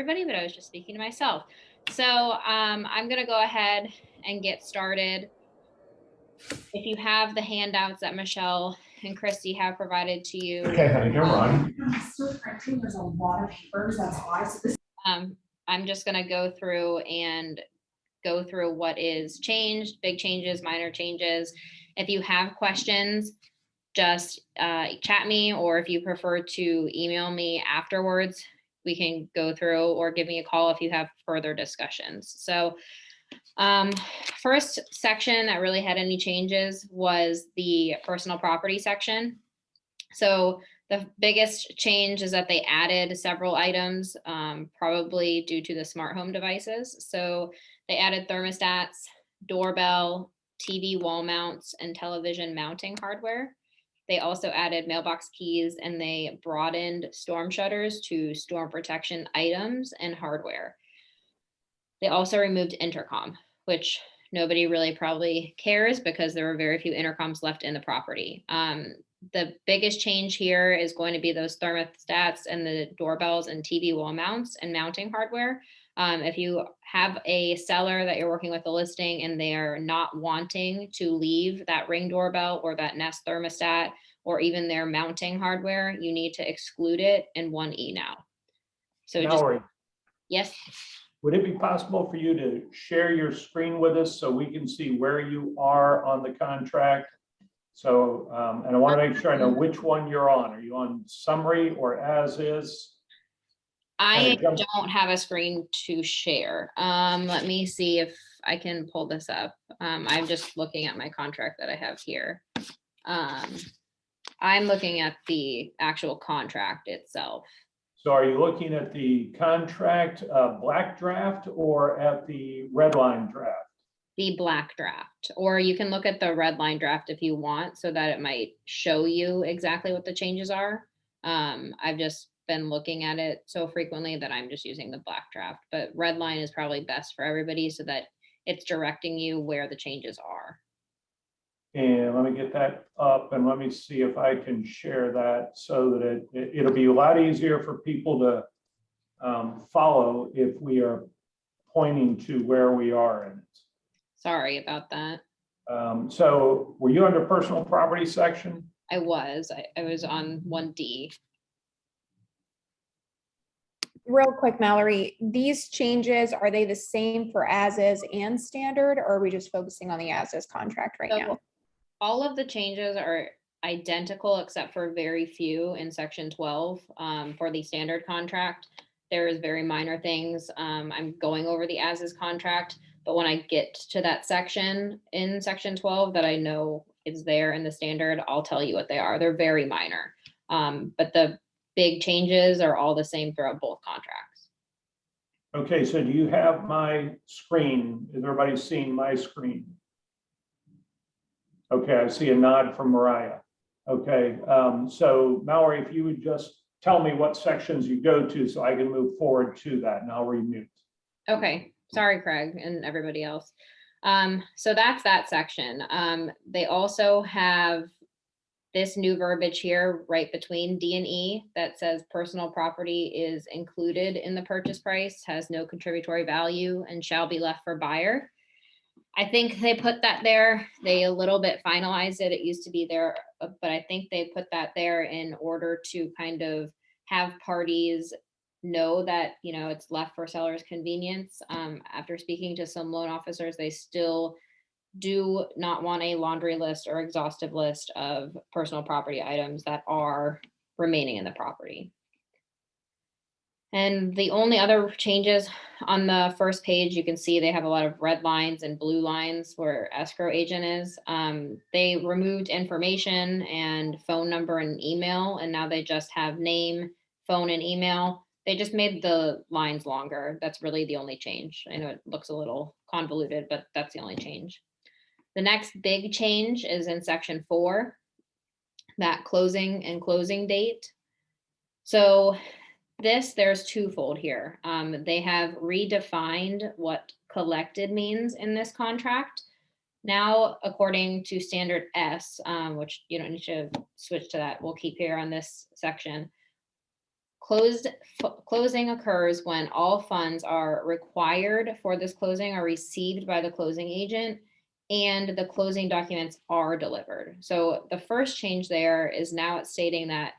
everybody, but I was just speaking to myself. So I'm going to go ahead and get started. If you have the handouts that Michelle and Christy have provided to you. Okay, honey, you're on. There's a lot of papers, that's why. I'm just going to go through what is changed, big changes, minor changes. If you have questions, just chat me, or if you prefer to email me afterwards, we can go through, or give me a call if you have further discussions. So first section that really had any changes was the personal property section. So the biggest change is that they added several items, probably due to the smart home devices. So they added thermostats, doorbell, TV wall mounts, and television mounting hardware. They also added mailbox keys, and they broadened storm shutters to storm protection items and hardware. They also removed intercom, which nobody really probably cares because there were very few intercoms left in the property. The biggest change here is going to be those thermostats and the doorbells and TV wall mounts and mounting hardware. If you have a seller that you're working with a listing and they are not wanting to leave that Ring doorbell or that Nest thermostat or even their mounting hardware, you need to exclude it in 1E now. So Mallory, yes. would it be possible for you to share your screen with us so we can see where you are on the contract? So, and I want to make sure I know which one you're on. Are you on summary or as is? I don't have a screen to share. Let me see if I can pull this up. I'm just looking at my contract that I have here. I'm looking at the actual contract itself. So are you looking at the contract black draft or at the red line draft? The black draft, or you can look at the red line draft if you want, so that it might show you exactly what the changes are. I've just been looking at it so frequently that I'm just using the black draft, but red line is probably best for everybody so that it's directing you where the changes are. And let me get that up and let me see if I can share that so that it'll be a lot easier for people to follow if we are pointing to where we are in it. Sorry about that. So were you under personal property section? I was on 1D. Real quick, Mallory, these changes, are they the same for as is and standard, or are we just focusing on the as is contract right now? All of the changes are identical except for very few in section 12 for the standard contract. There is very minor things. I'm going over the as is contract, but when I get to that section in section 12 that I know is there in the standard, I'll tell you what they are. They're very minor, but the big changes are all the same throughout both contracts. Okay, so do you have my screen? Is everybody seeing my screen? Okay, I see a nod from Mariah. Okay, so Mallory, if you would just tell me what sections you go to so I can move forward to that, and I'll remute. Okay, sorry, Craig and everybody else. So that's that section. They also have this new verbiage here right between D and E that says personal property is included in the purchase price, has no contributory value, and shall be left for buyer. I think they put that there. They a little bit finalized it. It used to be there, but I think they put that there in order to kind of have parties know that, you know, it's left for seller's convenience. After speaking to some loan officers, they still do not want a laundry list or exhaustive list of personal property items that are remaining in the property. And the only other changes on the first page, you can see they have a lot of red lines and blue lines where escrow agent is. They removed information and phone number and email, and now they just have name, phone, and email. They just made the lines longer. That's really the only change. I know it looks a little convoluted, but that's the only change. The next big change is in section 4, that closing and closing date. So there's twofold here. They have redefined what collected means in this contract. Now, according to standard S, which you don't need to switch to that, we'll keep here on this section. Closing occurs when all funds are required for this closing are received by the closing agent and the closing documents are delivered. So the first change there is now it's stating that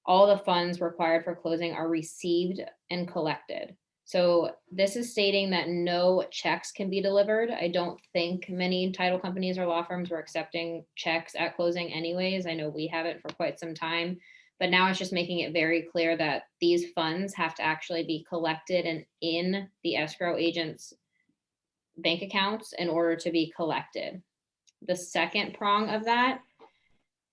all the funds required for closing are received and collected. So this is stating that no checks can be delivered. I don't think many title companies or law firms were accepting checks at closing anyways. I know we haven't for quite some time, but now it's just making it very clear that these funds have to actually be collected and in the escrow agent's bank accounts in order to be collected. The second prong of that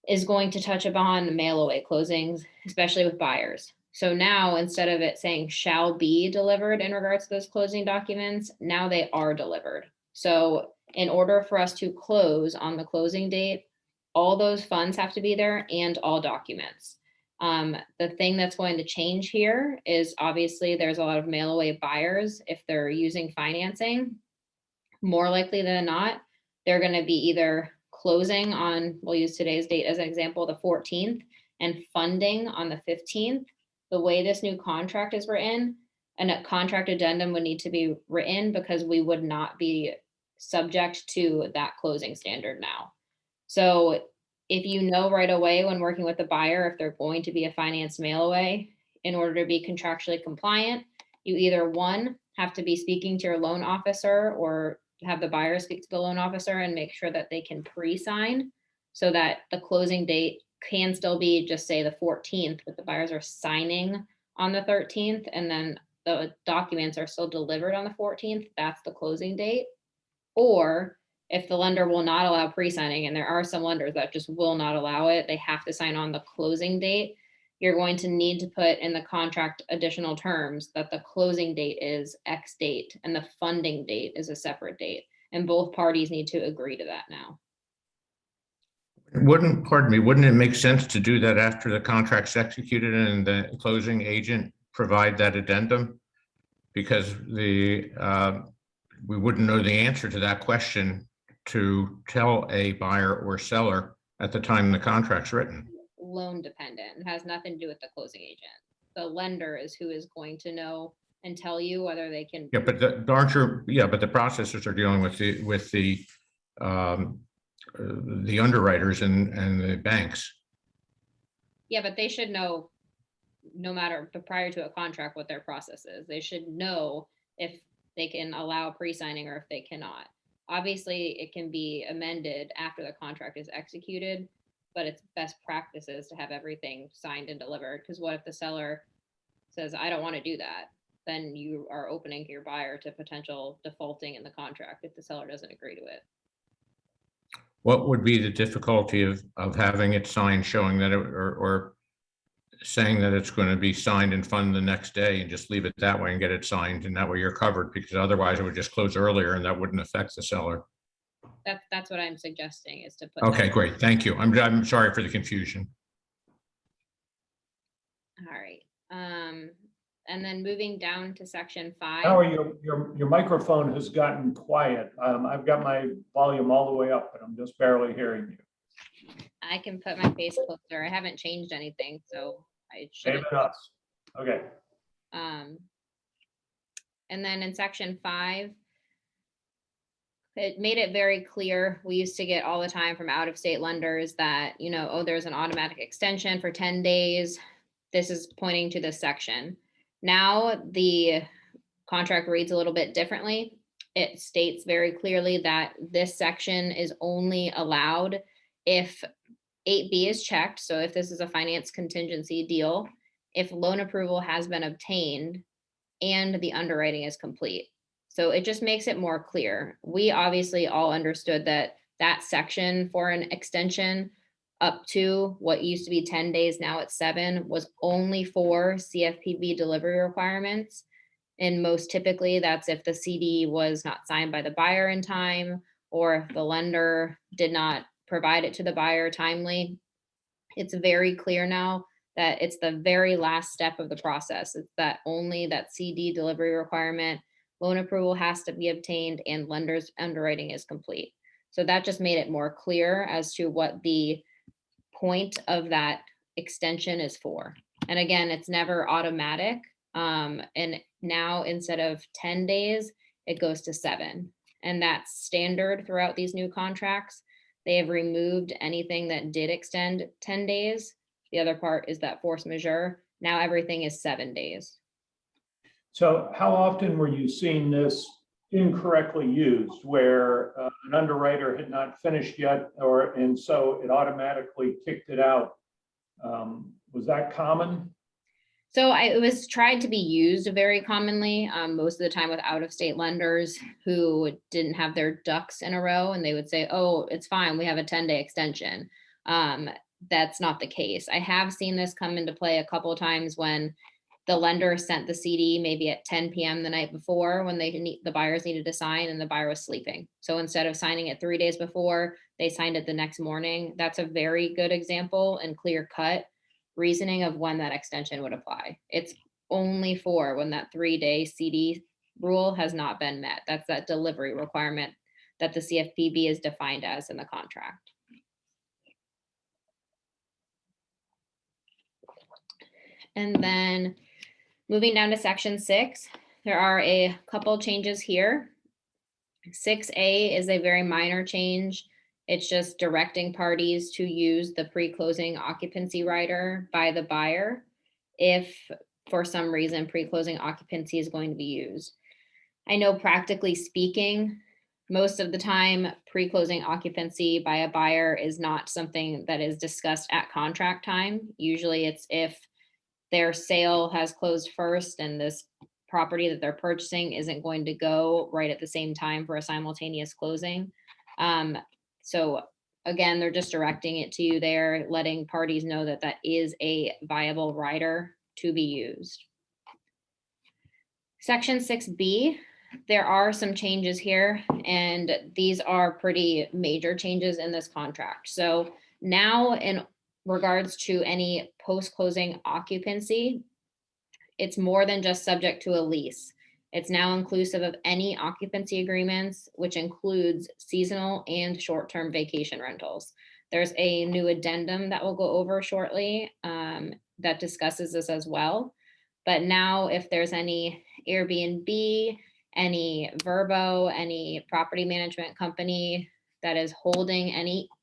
is going to touch upon mail away closings, especially with buyers. So now instead of it saying shall be delivered in regards to those closing documents, now they are delivered. So in order for us to close on the closing date, all those funds have to be there and all documents. The thing that's going to change here is obviously there's a lot of mail away buyers. If they're using financing, more likely than not, they're going to be either closing on, we'll use today's date as an example, the 14th, and funding on the 15th. The way this new contract is written, and a contract addendum would need to be written because we would not be subject to that closing standard now. So if you know right away when working with the buyer, if they're going to be a finance mail away, in order to be contractually compliant, you either one, have to be speaking to your loan officer or have the buyer speak to the loan officer and make sure that they can pre-sign so that the closing date can still be just say the 14th, but the buyers are signing on the 13th and then the documents are still delivered on the 14th. That's the closing date. Or if the lender will not allow pre-signing, and there are some lenders that just will not allow it, they have to sign on the closing date. You're going to need to put in the contract additional terms that the closing date is X date and the funding date is a separate date. And both parties need to agree to that now. Wouldn't it make sense to do that after the contract's executed and the closing agent provide that addendum? Because we wouldn't know the answer to that question to tell a buyer or seller at the time the contract's written. Loan dependent. It has nothing to do with the closing agent. The lender is who is going to know and tell you whether they can. Yeah, but the processors are dealing with the underwriters and the banks. Yeah, but they should know, no matter prior to a contract, what their process is. They should know if they can allow pre-signing or if they cannot. Obviously, it can be amended after the contract is executed, but it's best practices to have everything signed and delivered. Because what if the seller says, I don't want to do that? Then you are opening your buyer to potential defaulting in the contract if the seller doesn't agree to it. What would be the difficulty of having it signed, showing that it, or saying that it's going to be signed and funded the next day and just leave it that way and get it signed, and that way you're covered, because otherwise it would just close earlier and that wouldn't affect the seller. That's what I'm suggesting, is to put. Okay, great. Thank you. I'm sorry for the confusion. All right. And then moving down to section 5. Howard, your microphone has gotten quiet. I've got my volume all the way up, but I'm just barely hearing you. I can put my face closer. I haven't changed anything, so I should. Same as us. Okay. And then in section 5, it made it very clear. We used to get all the time from out-of-state lenders that, you know, oh, there's an automatic extension for 10 days. This is pointing to this section. Now the contract reads a little bit differently. It states very clearly that this section is only allowed if 8B is checked. So if this is a finance contingency deal, if loan approval has been obtained and the underwriting is complete. So it just makes it more clear. We obviously all understood that that section for an extension up to what used to be 10 days, now it's 7, was only for CFPB delivery requirements. And most typically that's if the CD was not signed by the buyer in time, or if the lender did not provide it to the buyer timely. It's very clear now that it's the very last step of the process. It's that only that CD delivery requirement, loan approval has to be obtained, and lender's underwriting is complete. So that just made it more clear as to what the point of that extension is for. And again, it's never automatic. And now instead of 10 days, it goes to 7. And that's standard throughout these new contracts. They have removed anything that did extend 10 days. The other part is that force majeure. Now everything is 7 days. So how often were you seeing this incorrectly used, where an underwriter had not finished yet, and so it automatically kicked it out? Was that common? So it was tried to be used very commonly, most of the time with out-of-state lenders who didn't have their ducks in a row, and they would say, oh, it's fine, we have a 10-day extension. That's not the case. I have seen this come into play a couple of times when the lender sent the CD maybe at 10 p.m. the night before, when the buyers needed to sign and the buyer was sleeping. So instead of signing it 3 days before, they signed it the next morning. That's a very good example and clear cut reasoning of when that extension would apply. It's only for when that 3-day CD rule has not been met. That's that delivery requirement that the CFPB is defined as in the contract. And then moving down to section 6, there are a couple changes here. 6A is a very minor change. It's just directing parties to use the pre-closing occupancy rider by the buyer if for some reason pre-closing occupancy is going to be used. I know practically speaking, most of the time pre-closing occupancy by a buyer is not something that is discussed at contract time. Usually it's if their sale has closed first and this property that they're purchasing isn't going to go right at the same time for a simultaneous closing. So again, they're just directing it to you there, letting parties know that that is a viable rider to be used. Section 6B, there are some changes here, and these are pretty major changes in this contract. So now in regards to any post-closing occupancy, it's more than just subject to a lease. It's now inclusive of any occupancy agreements, which includes seasonal and short-term vacation rentals. There's a new addendum that we'll go over shortly that discusses this as well. But now if there's any Airbnb, any Vrbo, any property management company that is holding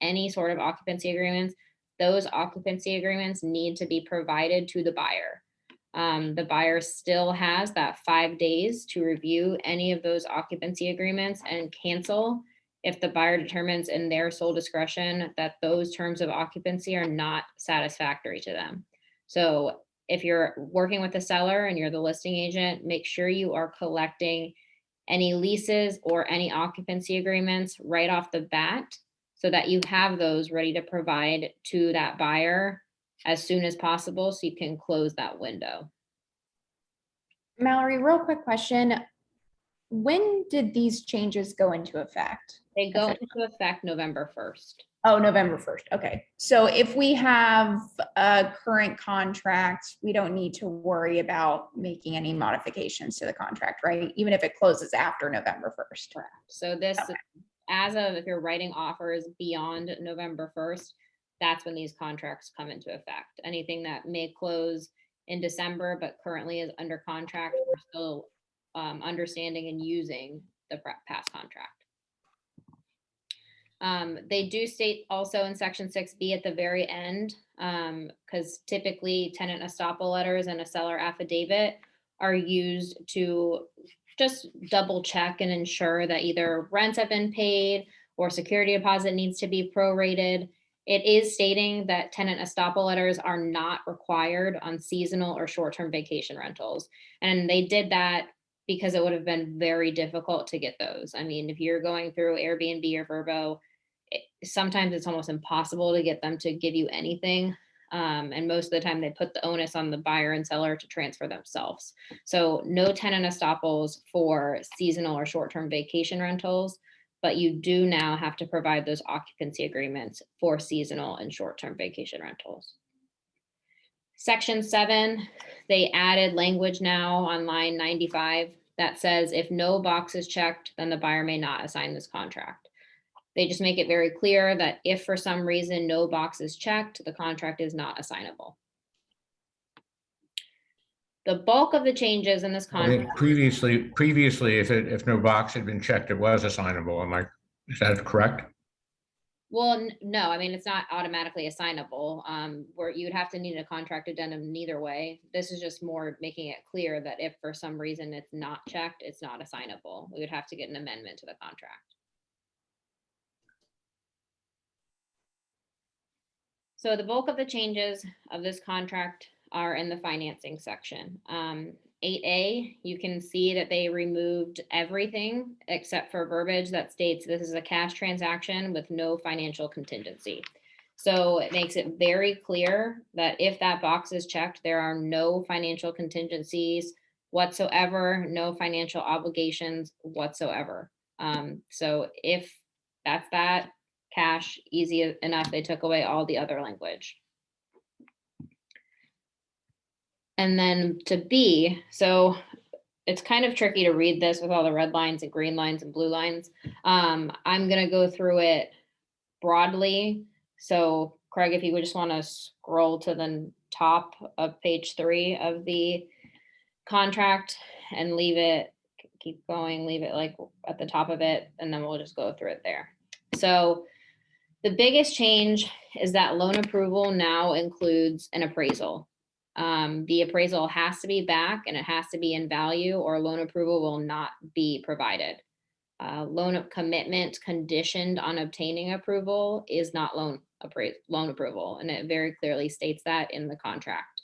any sort of occupancy agreements, those occupancy agreements need to be provided to the buyer. The buyer still has that 5 days to review any of those occupancy agreements and cancel if the buyer determines in their sole discretion that those terms of occupancy are not satisfactory to them. So if you're working with the seller and you're the listing agent, make sure you are collecting any leases or any occupancy agreements right off the bat so that you have those ready to provide to that buyer as soon as possible so you can close that window. Mallory, real quick question. When did these changes go into effect? They go into effect November 1st. Oh, November 1st. Okay. So if we have a current contract, we don't need to worry about making any modifications to the contract, right? Even if it closes after November 1st. Correct. So this, as of if you're writing offers beyond November 1st, that's when these contracts come into effect. Anything that may close in December, but currently is under contract, we're still understanding and using the past contract. They do state also in section 6B at the very end, because typically tenant estoppel letters and a seller affidavit are used to just double check and ensure that either rents have been paid or security deposit needs to be prorated. It is stating that tenant estoppel letters are not required on seasonal or short-term vacation rentals. And they did that because it would have been very difficult to get those. I mean, if you're going through Airbnb or Vrbo, sometimes it's almost impossible to get them to give you anything. And most of the time they put the onus on the buyer and seller to transfer themselves. So no tenant estoppels for seasonal or short-term vacation rentals, but you do now have to provide those occupancy agreements for seasonal and short-term vacation rentals. Section 7, they added language now on line 95 that says if no box is checked, then the buyer may not assign this contract. They just make it very clear that if for some reason no box is checked, the contract is not assignable. The bulk of the changes in this I mean, contract, previously, if no box had been checked, it was assignable. Is that correct? well, no, I mean, it's not automatically assignable, where you'd have to need a contract addendum neither way. This is just more making it clear that if for some reason it's not checked, it's not assignable. We would have to get an amendment to the contract. So the bulk of the changes of this contract are in the financing section. 8A, you can see that they removed everything except for verbiage that states this is a cash transaction with no financial contingency. So it makes it very clear that if that box is checked, there are no financial contingencies whatsoever, no financial obligations whatsoever. So if that's that, cash, easy enough, they took away all the other language. And then to B, so it's kind of tricky to read this with all the red lines and green lines and blue lines. I'm gonna go through it broadly. So Craig, if you would just want to scroll to the top of page 3 of the contract and leave it, keep going, leave it like at the top of it, and then we'll just go through it there. So the biggest change is that loan approval now includes an appraisal. The appraisal has to be back and it has to be in value, or loan approval will not be provided. Loan commitment conditioned on obtaining approval is not loan approval, and it very clearly states that in the contract.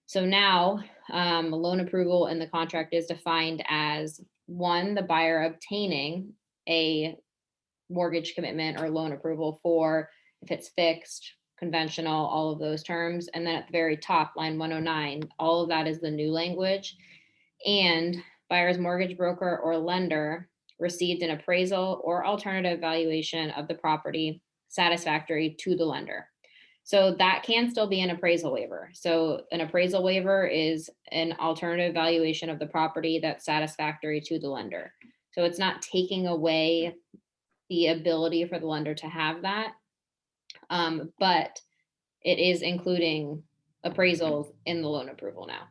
So now, loan approval in the contract is defined as 1, the buyer obtaining a mortgage commitment or loan approval for if it's fixed, conventional, all of those terms. And then at the very top, line 109, all of that is the new language. And buyer's mortgage broker or lender received an appraisal or alternative valuation of the property satisfactory to the lender. So that can still be an appraisal waiver. So an appraisal waiver is an alternative valuation of the property that's satisfactory to the lender. So it's not taking away the ability for the lender to have that. But it is including appraisals in the loan approval now.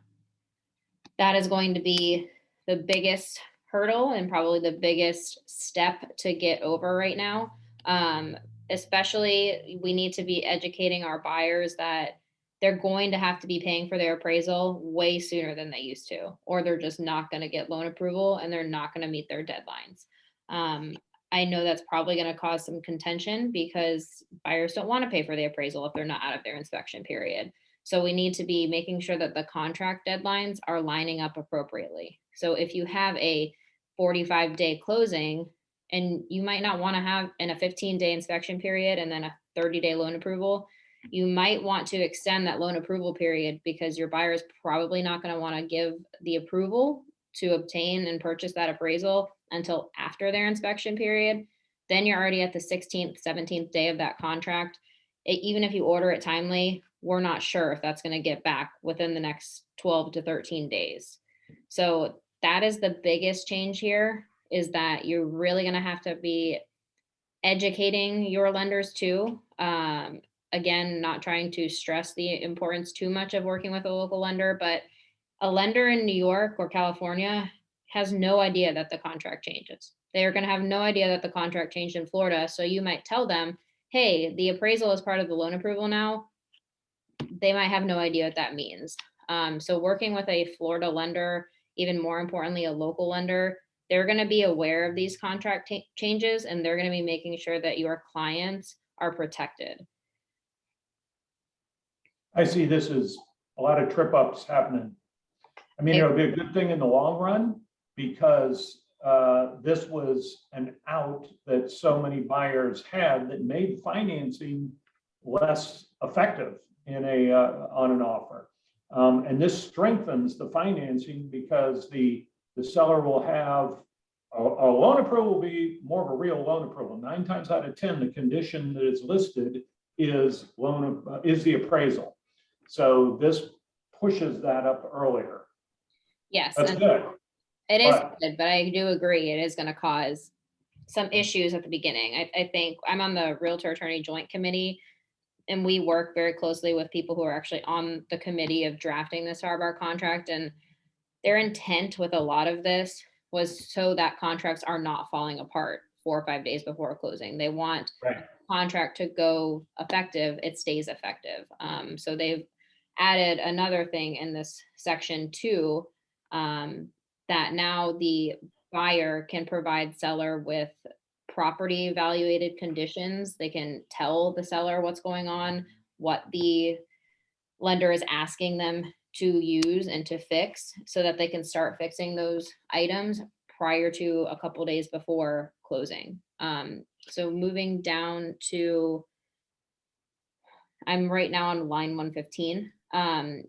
That is going to be the biggest hurdle and probably the biggest step to get over right now. Especially, we need to be educating our buyers that they're going to have to be paying for their appraisal way sooner than they used to, or they're just not going to get loan approval and they're not going to meet their deadlines. I know that's probably going to cause some contention because buyers don't want to pay for the appraisal if they're not out of their inspection period. So we need to be making sure that the contract deadlines are lining up appropriately. So if you have a 45-day closing and you might not want to have in a 15-day inspection period and then a 30-day loan approval, you might want to extend that loan approval period because your buyer is probably not going to want to give the approval to obtain and purchase that appraisal until after their inspection period. Then you're already at the 16th, 17th day of that contract. Even if you order it timely, we're not sure if that's going to get back within the next 12 to 13 days. So that is the biggest change here, is that you're really going to have to be educating your lenders too. Again, not trying to stress the importance too much of working with a local lender, but a lender in New York or California has no idea that the contract changes. They are going to have no idea that the contract changed in Florida. So you might tell them, hey, the appraisal is part of the loan approval now. They might have no idea what that means. So working with a Florida lender, even more importantly, a local lender, they're going to be aware of these contract changes, and they're going to be making sure that your clients are protected. I see this as a lot of trip ups happening. I mean, it'll be a good thing in the long run because this was an out that so many buyers had that made financing less effective in on an offer. And this strengthens the financing because the seller will have a loan approval will be more of a real loan approval. 9 times out of 10, the condition that is listed is the appraisal. So this pushes that up earlier. Yes. That's good. It is good, but I do agree it is going to cause some issues at the beginning. I think I'm on the Realtor Attorney Joint Committee. and we work very closely with people who are actually on the committee of drafting this RBAR contract, and their intent with a lot of this was so that contracts are not falling apart 4 or 5 days before closing. They want Right. contract to go effective, it stays effective. So they've added another thing in this section 2, that now the buyer can provide seller with property evaluated conditions. They can tell the seller what's going on, what the lender is asking them to use and to fix, so that they can start fixing those items prior to a couple days before closing. So moving down to, I'm right now on line 115.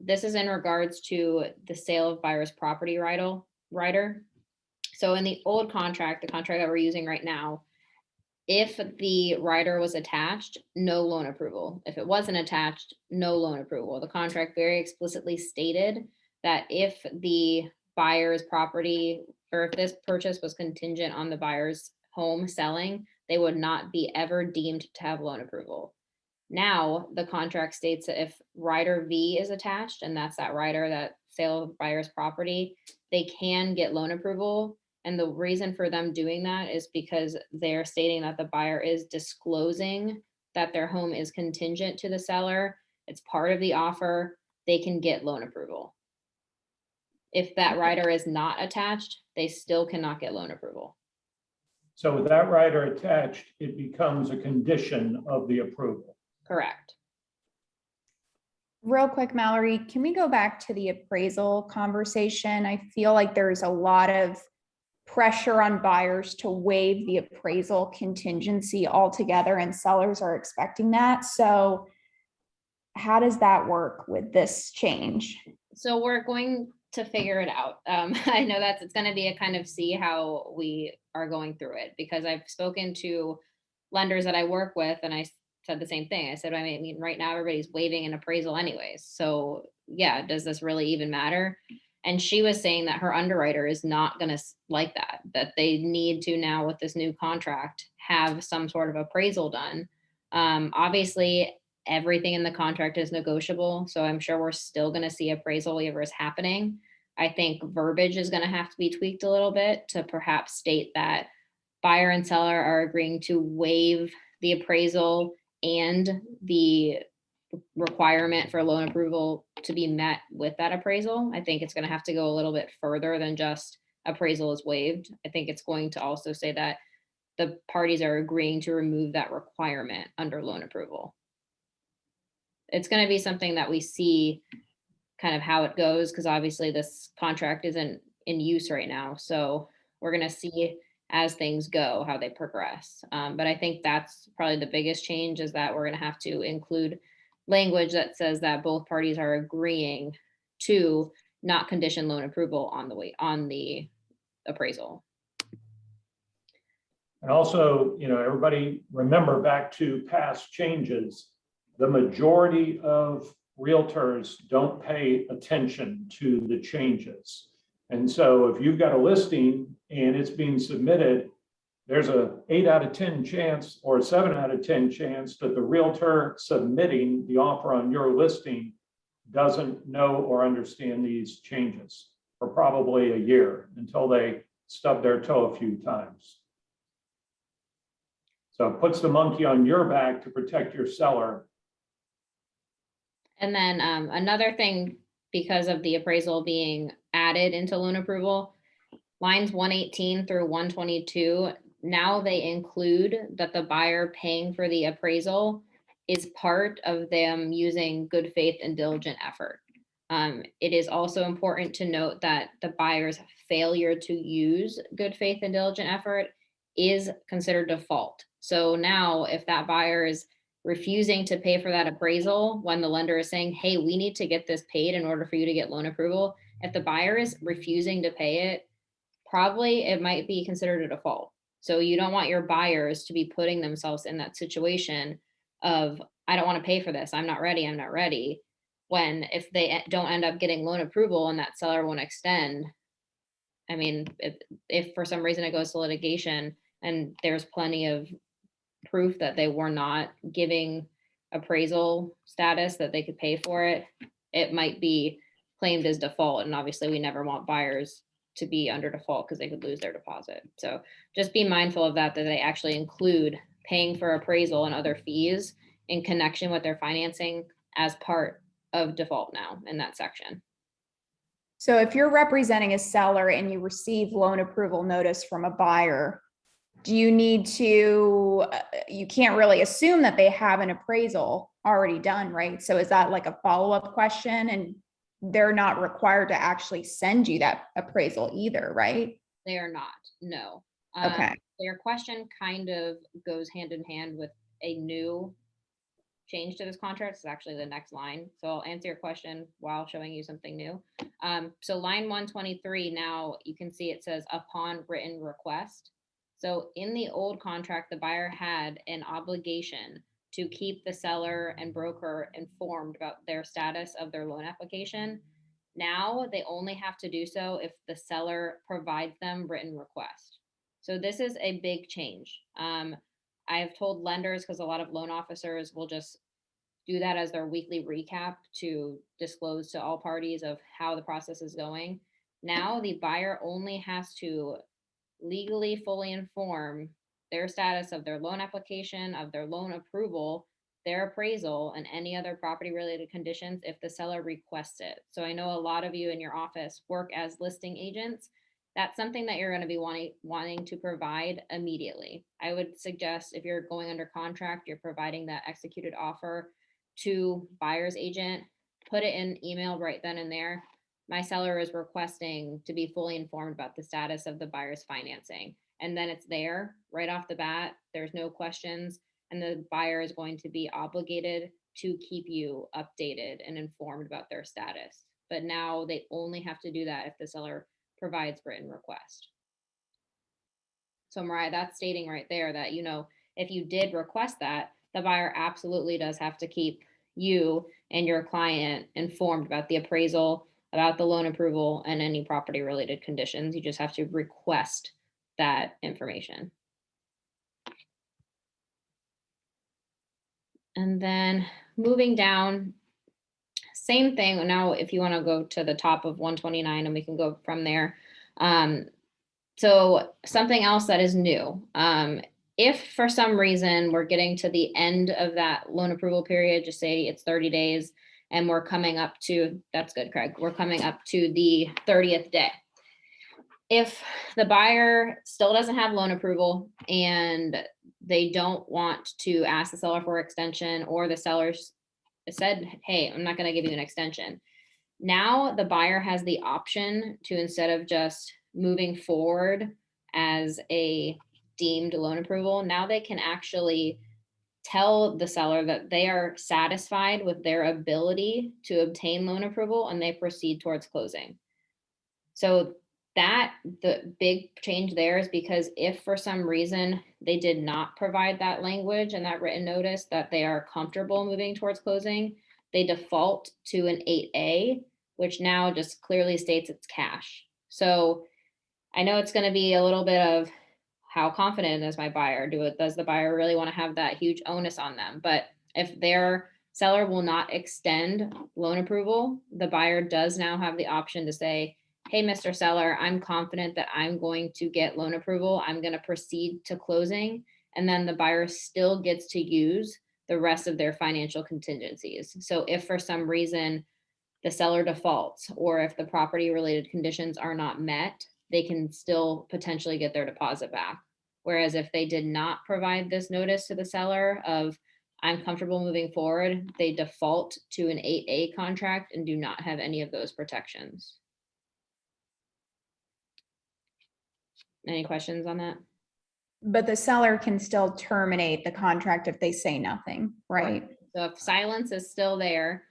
This is in regards to the sale of buyer's property rider. So in the old contract, the contract that we're using right now, if the rider was attached, no loan approval. If it wasn't attached, no loan approval. The contract very explicitly stated that if the buyer's property, or if this purchase was contingent on the buyer's home selling, they would not be ever deemed to have loan approval. Now, the contract states that if rider V is attached, and that's that rider, that sale of buyer's property, they can get loan approval. And the reason for them doing that is because they're stating that the buyer is disclosing that their home is contingent to the seller. It's part of the offer. They can get loan approval. If that rider is not attached, they still cannot get loan approval. So with that rider attached, it becomes a condition of the approval. Correct. Real quick, Mallory, can we go back to the appraisal conversation? I feel like there's a lot of pressure on buyers to waive the appraisal contingency altogether, and sellers are expecting that. So how does that work with this change? So we're going to figure it out. I know it's going to be a kind of see how we are going through it, because I've spoken to lenders that I work with, and I said the same thing. I said, I mean, right now everybody's waiving an appraisal anyways. So yeah, does this really even matter? And she was saying that her underwriter is not going to like that they need to now, with this new contract, have some sort of appraisal done. Obviously, everything in the contract is negotiable. So I'm sure we're still going to see appraisal waivers happening. I think verbiage is going to have to be tweaked a little bit to perhaps state that buyer and seller are agreeing to waive the appraisal and the requirement for loan approval to be met with that appraisal. I think it's going to have to go a little bit further than just appraisal is waived. I think it's going to also say that the parties are agreeing to remove that requirement under loan approval. It's going to be something that we see kind of how it goes, because obviously this contract isn't in use right now. So we're going to see as things go how they progress. But I think that's probably the biggest change, is that we're going to have to include language that says that both parties are agreeing to not condition loan approval on the appraisal. And also, everybody remember back to past changes, the majority of realtors don't pay attention to the changes. And so if you've got a listing and it's being submitted, there's a 8 out of 10 chance or a 7 out of 10 chance that the realtor submitting the offer on your listing doesn't know or understand these changes for probably a year, until they stub their toe a few times. So it puts the monkey on your back to protect your seller. And then another thing, because of the appraisal being added into loan approval, lines 118 through 122, now they include that the buyer paying for the appraisal is part of them using good faith and diligent effort. It is also important to note that the buyer's failure to use good faith and diligent effort is considered default. So now if that buyer is refusing to pay for that appraisal when the lender is saying, hey, we need to get this paid in order for you to get loan approval, if the buyer is refusing to pay it, probably it might be considered a default. So you don't want your buyers to be putting themselves in that situation of, I don't want to pay for this, I'm not ready. When if they don't end up getting loan approval and that seller won't extend, I mean, if for some reason it goes to litigation and there's plenty of proof that they were not giving appraisal status that they could pay for it, it might be claimed as default. And obviously we never want buyers to be under default because they could lose their deposit. So just be mindful of that, that they actually include paying for appraisal and other fees in connection with their financing as part of default now in that section. So if you're representing a seller and you receive loan approval notice from a buyer, do you need to, you can't really assume that they have an appraisal already done, right? So is that like a follow-up question? And they're not required to actually send you that appraisal either, right? They are not, no. Okay. Their question kind of goes hand in hand with a new change to this contract. It's actually the next line. So I'll answer your question while showing you something new. So line 123, now you can see it says upon written request. So in the old contract, the buyer had an obligation to keep the seller and broker informed about their status of their loan application. Now they only have to do so if the seller provides them written request. So this is a big change. I have told lenders, because a lot of loan officers will just do that as their weekly recap to disclose to all parties of how the process is going. Now the buyer only has to legally fully inform their status of their loan application, of their loan approval, their appraisal, and any other property related conditions if the seller requests it. So I know a lot of you in your office work as listing agents. That's something that you're going to be wanting to provide immediately. I would suggest if you're going under contract, you're providing that executed offer to buyer's agent, put it in email right then and there. My seller is requesting to be fully informed about the status of the buyer's financing. And then it's there right off the bat. There's no questions. And the buyer is going to be obligated to keep you updated and informed about their status. But now they only have to do that if the seller provides written request. So Mariah, that's stating right there that, you know, if you did request that, the buyer absolutely does have to keep you and your client informed about the appraisal, about the loan approval, and any property related conditions. You just have to request that information. And then moving down, same thing. Now, if you want to go to the top of 129 and we can go from there. So something else that is new. If for some reason we're getting to the end of that loan approval period, just say it's 30 days and we're coming up to, that's good, Craig, we're coming up to the 30th day. If the buyer still doesn't have loan approval and they don't want to ask the seller for extension, or the seller said, hey, I'm not going to give you an extension. Now the buyer has the option to, instead of just moving forward as a deemed loan approval, now they can actually tell the seller that they are satisfied with their ability to obtain loan approval and they proceed towards closing. So that the big change there is because if for some reason they did not provide that language and that written notice that they are comfortable moving towards closing, they default to an 8A, which now just clearly states it's cash. So I know it's going to be a little bit of how confident is my buyer? Does the buyer really want to have that huge onus on them? But if their seller will not extend loan approval, the buyer does now have the option to say, hey, Mr. Seller, I'm confident that I'm going to get loan approval. I'm going to proceed to closing. And then the buyer still gets to use the rest of their financial contingencies. So if for some reason the seller defaults, or if the property related conditions are not met, they can still potentially get their deposit back. Whereas if they did not provide this notice to the seller of, I'm comfortable moving forward, they default to an 8A contract and do not have any of those protections. Any questions on that? But the seller can still terminate the contract if they say nothing, right? So if silence is still there,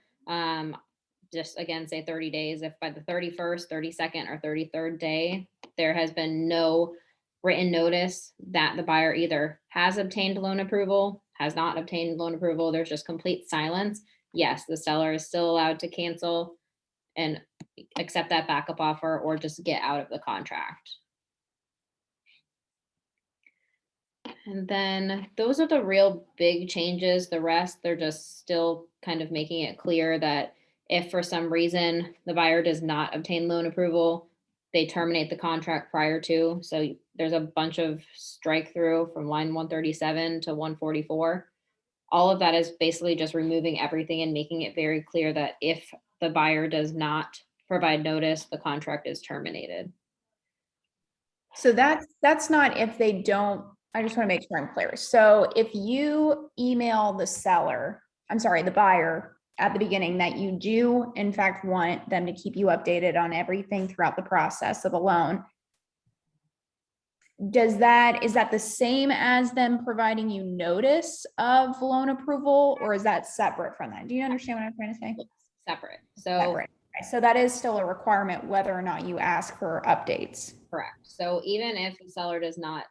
just again, say 30 days, if by the 31st, 32nd, or 33rd day, there has been no written notice that the buyer either has obtained loan approval, has not obtained loan approval, there's just complete silence, yes, the seller is still allowed to cancel and accept that backup offer or just get out of the contract. And then those are the real big changes. The rest, they're just still kind of making it clear that if for some reason the buyer does not obtain loan approval, they terminate the contract prior to. So there's a bunch of strike through from line 137 to 144. All of that is basically just removing everything and making it very clear that if the buyer does not provide notice, the contract is terminated. So that's not if they don't, I just want to make sure I'm clear. So if you email the seller, I'm sorry, the buyer at the beginning that you do in fact want them to keep you updated on everything throughout the process of a loan, is that the same as them providing you notice of loan approval, or is that separate from that? Do you understand what I'm trying to say? Separate. So Separate. Okay, so that is still a requirement whether or not you ask for updates. correct. So even if the seller does not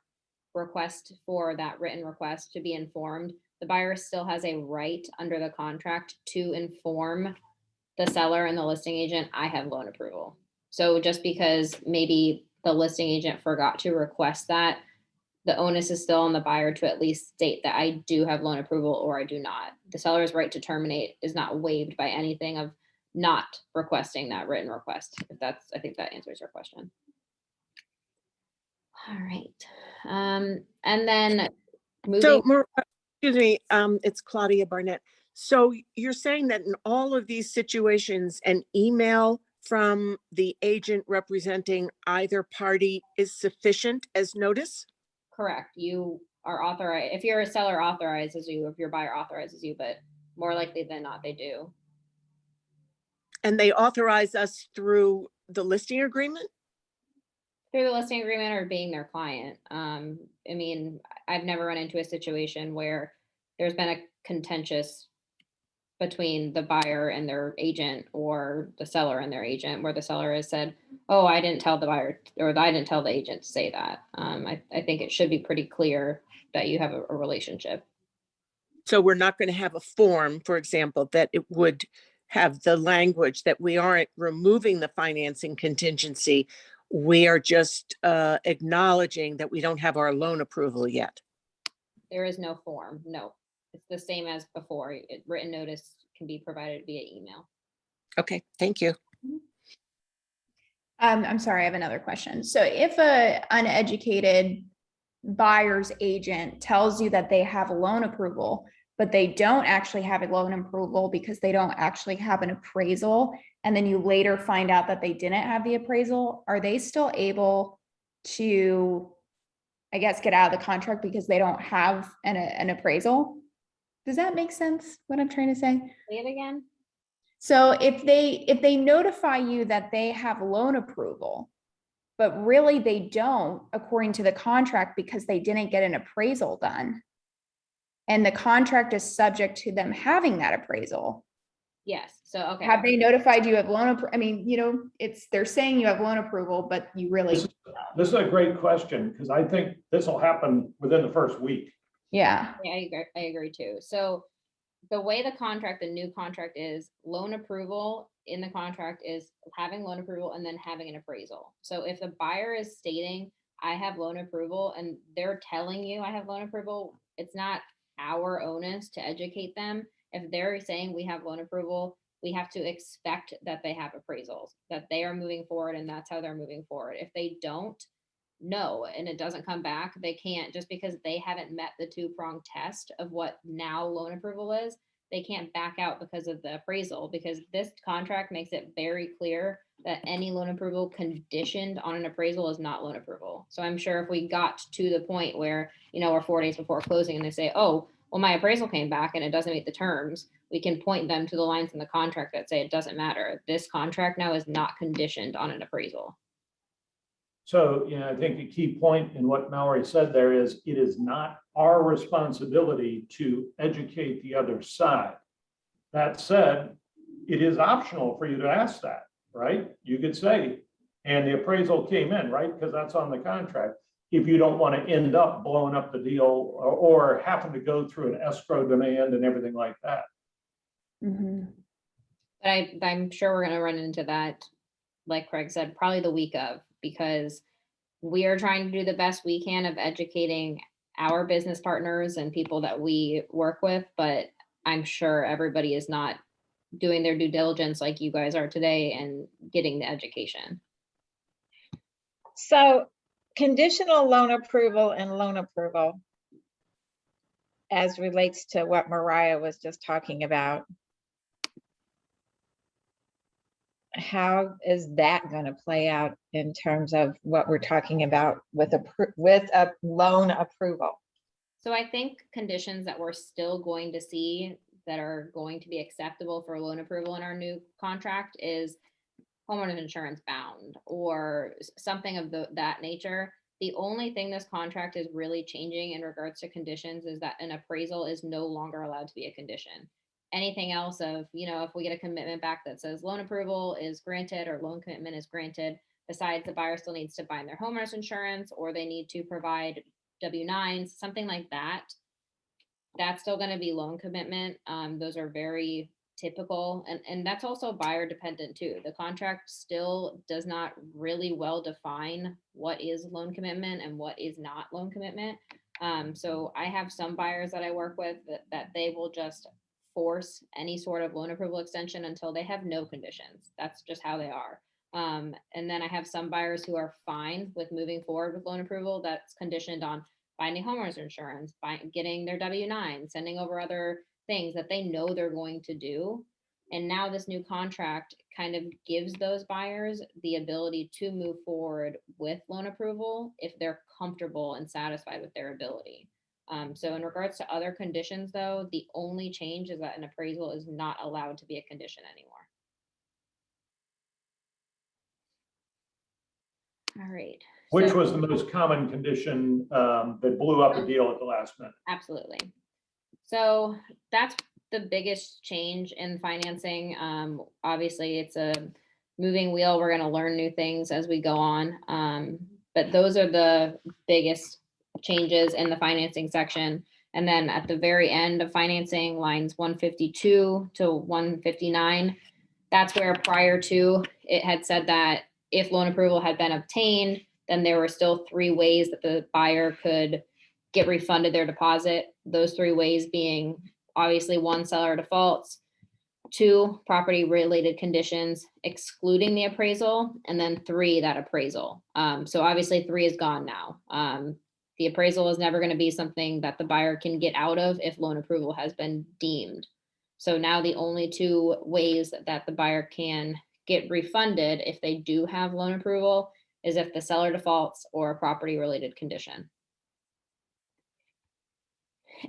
request for that written request to be informed, the buyer still has a right under the contract to inform the seller and the listing agent, I have loan approval. So just because maybe the listing agent forgot to request that, the onus is still on the buyer to at least state that I do have loan approval or I do not. The seller's right to terminate is not waived by anything of not requesting that written request. If that's, I think that answers your question. All right. And then So, moving, excuse me, it's Claudia Barnett. So you're saying that in all of these situations, an email from the agent representing either party is sufficient as notice? correct, you are authorized, if your seller authorizes you, if your buyer authorizes you, but more likely than not, they do. And they authorize us through the listing agreement? Through the listing agreement or being their client. I mean, I've never run into a situation where there's been a contentious between the buyer and their agent or the seller and their agent, where the seller has said, oh, I didn't tell the buyer or I didn't tell the agent to say that. I think it should be pretty clear that you have a relationship. So we're not going to have a form, for example, that it would have the language that we aren't removing the financing contingency. We are just acknowledging that we don't have our loan approval yet. There is no form. No, it's the same as before. Written notice can be provided via email. Okay, thank you. I'm sorry, I have another question. So if a uneducated buyer's agent tells you that they have a loan approval, but they don't actually have a loan approval because they don't actually have an appraisal, and then you later find out that they didn't have the appraisal, are they still able to, I guess, get out of the contract because they don't have an appraisal? Does that make sense, what I'm trying to say? Say it again. So if they notify you that they have loan approval, but really they don't, according to the contract, because they didn't get an appraisal done, and the contract is subject to them having that appraisal, Yes. So, okay. have they notified you of loan? I mean, they're saying you have loan approval, but you really, This is a great question, because I think this will happen within the first week. yeah. Yeah, I agree too. So the way the new contract is, loan approval in the contract is having loan approval and then having an appraisal. So if the buyer is stating, I have loan approval, and they're telling you I have loan approval, it's not our onus to educate them. If they're saying we have loan approval, we have to expect that they have appraisals, that they are moving forward, and that's how they're moving forward. If they don't, no, and it doesn't come back, they can't, just because they haven't met the two-pronged test of what now loan approval is, they can't back out because of the appraisal, because this contract makes it very clear that any loan approval conditioned on an appraisal is not loan approval. So I'm sure if we got to the point where, we're 4 days before closing and they say, oh, well, my appraisal came back and it doesn't meet the terms, we can point them to the lines in the contract that say it doesn't matter. This contract now is not conditioned on an appraisal. So, I think a key point in what Mallory said there is, it is not our responsibility to educate the other side. That said, it is optional for you to ask that, right? You could say, and the appraisal came in, right? Because that's on the contract. If you don't want to end up blowing up the deal or having to go through an escrow demand and everything like that. Mhm. But I'm sure we're going to run into that, like Craig said, probably the week of, because we are trying to do the best we can of educating our business partners and people that we work with, but I'm sure everybody is not doing their due diligence like you guys are today and getting the education. So conditional loan approval and loan approval, as relates to what Mariah was just talking about, how is that going to play out in terms of what we're talking about with a loan approval? So I think conditions that we're still going to see that are going to be acceptable for loan approval in our new contract is homeowners insurance bound or something of that nature. The only thing this contract is really changing in regards to conditions is that an appraisal is no longer allowed to be a condition. Anything else of, if we get a commitment back that says loan approval is granted or loan commitment is granted, besides the buyer still needs to bind their homeowners insurance or they need to provide W-9s, something like that, that's still going to be loan commitment. Those are very typical, and that's also buyer dependent too. The contract still does not really well define what is loan commitment and what is not loan commitment. So I have some buyers that I work with that they will just force any sort of loan approval extension until they have no conditions. That's just how they are. And then I have some buyers who are fine with moving forward with loan approval that's conditioned on finding homeowners insurance, getting their W-9, sending over other things that they know they're going to do. And now this new contract kind of gives those buyers the ability to move forward with loan approval if they're comfortable and satisfied with their ability. So in regards to other conditions though, the only change is that an appraisal is not allowed to be a condition anymore. All right. Which So- was the most common condition that blew up a deal at the last minute. Absolutely. So that's the biggest change in financing. Obviously, it's a moving wheel. We're going to learn new things as we go on. But those are the biggest changes in the financing section. And then at the very end of financing, lines 152 to 159, that's where prior to it had said that if loan approval had been obtained, then there were still 3 ways that the buyer could get refunded their deposit. Those 3 ways being obviously 1, seller defaults, 2, property related conditions, excluding the appraisal, and then 3, that appraisal. So obviously 3 is gone now. The appraisal is never going to be something that the buyer can get out of if loan approval has been deemed. So now the only 2 ways that the buyer can get refunded if they do have loan approval is if the seller defaults or a property related condition.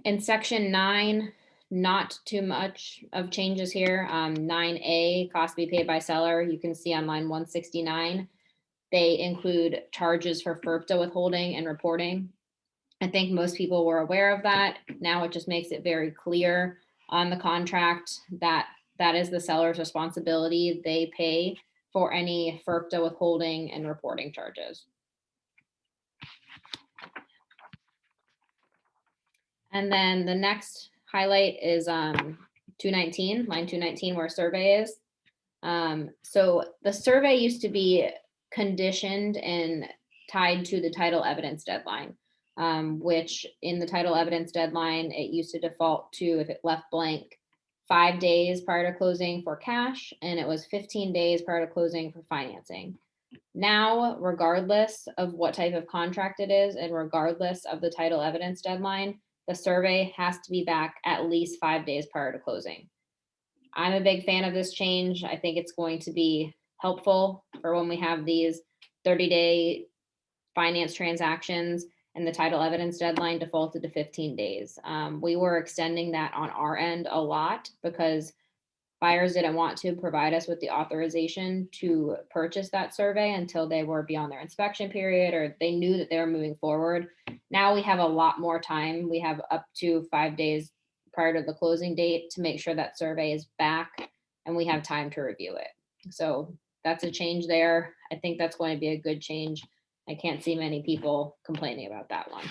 In section 9, not too much of changes here. 9A, cost to be paid by seller. You can see on line 169, they include charges for FERPTA withholding and reporting. I think most people were aware of that. Now it just makes it very clear on the contract that that is the seller's responsibility. They pay for any FERPTA withholding and reporting charges. And then the next highlight is 219, line 219, where survey is. So the survey used to be conditioned and tied to the title evidence deadline, which in the title evidence deadline, it used to default to, if it left blank, 5 days prior to closing for cash, and it was 15 days prior to closing for financing. Now, regardless of what type of contract it is, and regardless of the title evidence deadline, the survey has to be back at least 5 days prior to closing. I'm a big fan of this change. I think it's going to be helpful for when we have these 30-day finance transactions and the title evidence deadline defaulted to 15 days. We were extending that on our end a lot because buyers didn't want to provide us with the authorization to purchase that survey until they were beyond their inspection period or they knew that they were moving forward. Now we have a lot more time. We have up to 5 days prior to the closing date to make sure that survey is back and we have time to review it. So that's a change there. I think that's going to be a good change. I can't see many people complaining about that one.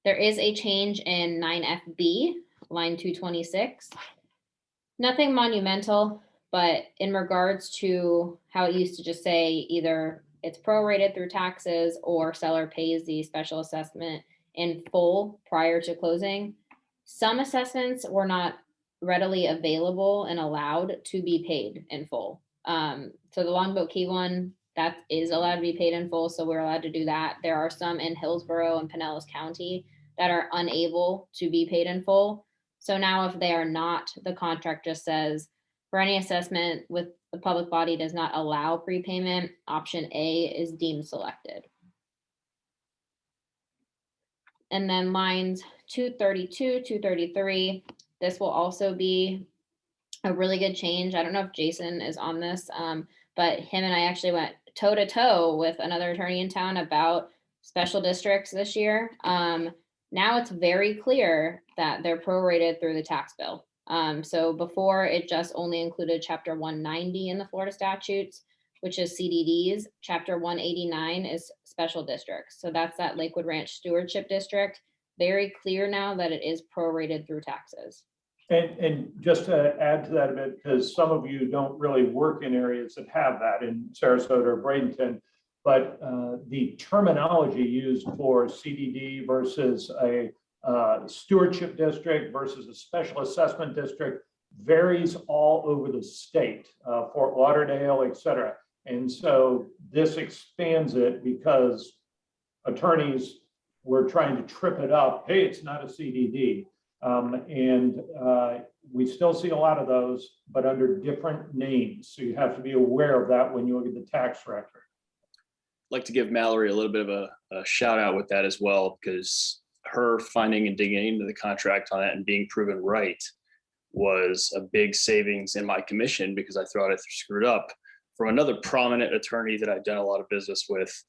There is a change in 9FB, line 226. Nothing monumental, but in regards to how it used to just say either it's prorated through taxes or seller pays the special assessment in full prior to closing. Some assessments were not readily available and allowed to be paid in full. So the Longboat Key one, that is allowed to be paid in full, so we're allowed to do that. There are some in Hillsborough and Pinellas County that are unable to be paid in full. So now if they are not, the contract just says, for any assessment with the public body does not allow prepayment, option A is deemed selected. And then lines 232, 233, this will also be a really good change. I don't know if Jason is on this, but him and I actually went toe to toe with another attorney in town about special districts this year. Now it's very clear that they're prorated through the tax bill. So before it just only included chapter 190 in the Florida statutes, which is CDDs. Chapter 189 is special districts. So that's that Lakewood Ranch Stewardship District. Very clear now that it is prorated through taxes. And just to add to that a bit, because some of you don't really work in areas that have that in Sarasota or Bradenton, but the terminology used for CDD versus a stewardship district versus a special assessment district varies all over the state, Fort Lauderdale, et cetera. And so this expands it because attorneys were trying to trip it up. Hey, it's not a CDD. We still see a lot of those, but under different names. So you have to be aware of that when you look at the tax record. I'd like to give Mallory a little bit of a shout out with that as well, because her finding and digging into the contract on it and being proven right was a big savings in my commission, because I thought I screwed up from another prominent attorney that I'd done a lot of business with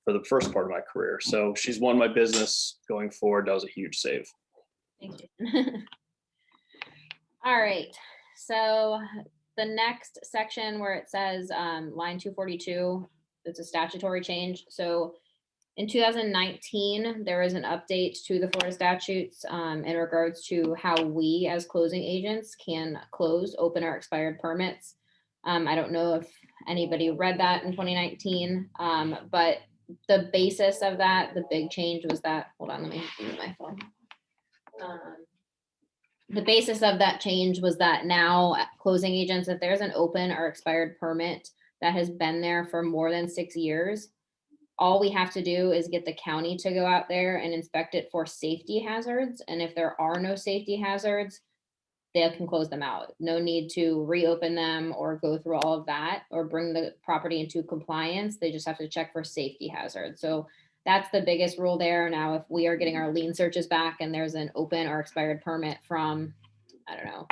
for the first part of my career. So she's won my business going forward. That was a huge save. Thank you. All right, so the next section where it says line 242, it's a statutory change. So in 2019, there was an update to the Florida statutes in regards to how we as closing agents can close open or expired permits. I don't know if anybody read that in 2019, but the basis of that, the big change was that, hold on, let me move my phone. The basis of that change was that now closing agents, if there's an open or expired permit that has been there for more than 6 years, all we have to do is get the county to go out there and inspect it for safety hazards. And if there are no safety hazards, they can close them out. No need to reopen them or go through all of that or bring the property into compliance. They just have to check for safety hazards. So that's the biggest rule there. Now, if we are getting our lien searches back and there's an open or expired permit from, I don't know,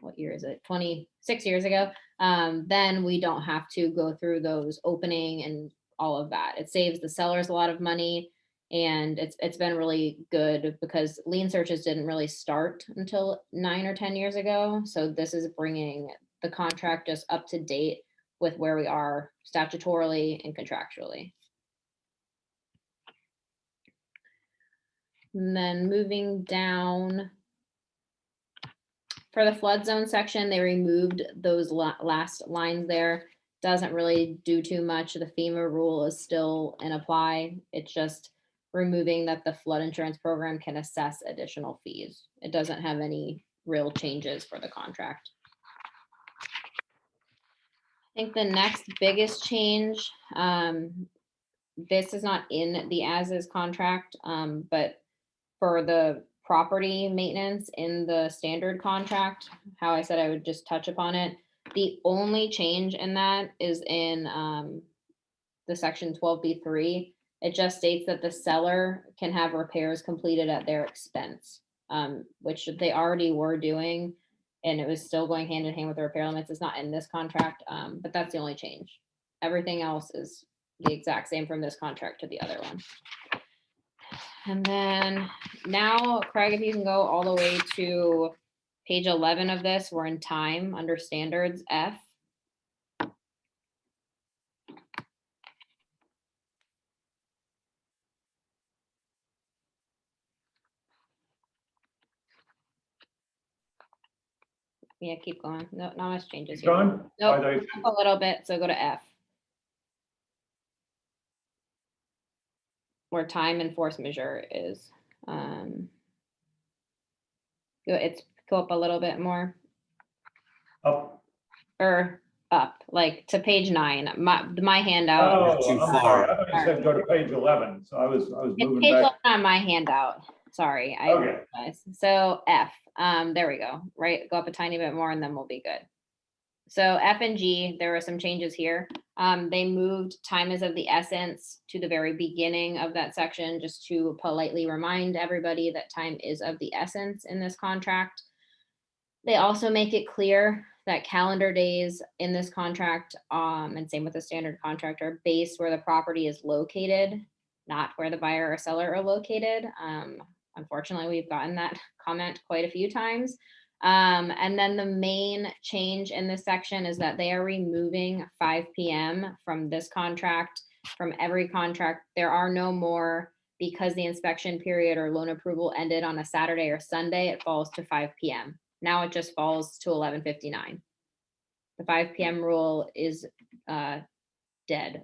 what year is it? 26 years ago, then we don't have to go through those opening and all of that. It saves the sellers a lot of money, and it's been really good because lien searches didn't really start until 9 or 10 years ago. So this is bringing the contract just up to date with where we are statutorily and contractually. And then moving down, for the flood zone section, they removed those last lines there. Doesn't really do too much. The FEMA rule is still in apply. It's just removing that the flood insurance program can assess additional fees. It doesn't have any real changes for the contract. I think the next biggest change, this is not in the as-is contract, but for the property maintenance in the standard contract, how I said I would just touch upon it. The only change in that is in the section 12B3. It just states that the seller can have repairs completed at their expense, which they already were doing, and it was still going hand in hand with the repair limits. It's not in this contract, but that's the only change. Everything else is the exact same from this contract to the other one. And then now, Craig, if you can go all the way to page 11 of this, we're in time under standards F. Yeah, keep going. No, not much changes here. John? Nope, a little bit, so go to F. where time and force majeure is. It's go up a little bit more Up. or up, like to page 9. My handout. Oh, I'm sorry. I thought you said go to page 11. So I was It's moving page 11 back. on my handout. Sorry. I Okay. apologize. So F, there we go, right? Go up a tiny bit more and then we'll be good. So F and G, there were some changes here. They moved time is of the essence to the very beginning of that section, just to politely remind everybody that time is of the essence in this contract. They also make it clear that calendar days in this contract, and same with the standard contract, are based where the property is located, not where the buyer or seller are located. Unfortunately, we've gotten that comment quite a few times. And then the main change in this section is that they are removing 5 p.m. from this contract, from every contract. There are no more, because the inspection period or loan approval ended on a Saturday or Sunday, it falls to 5 p.m. Now it just falls to 11:59. The 5 p.m. rule is dead.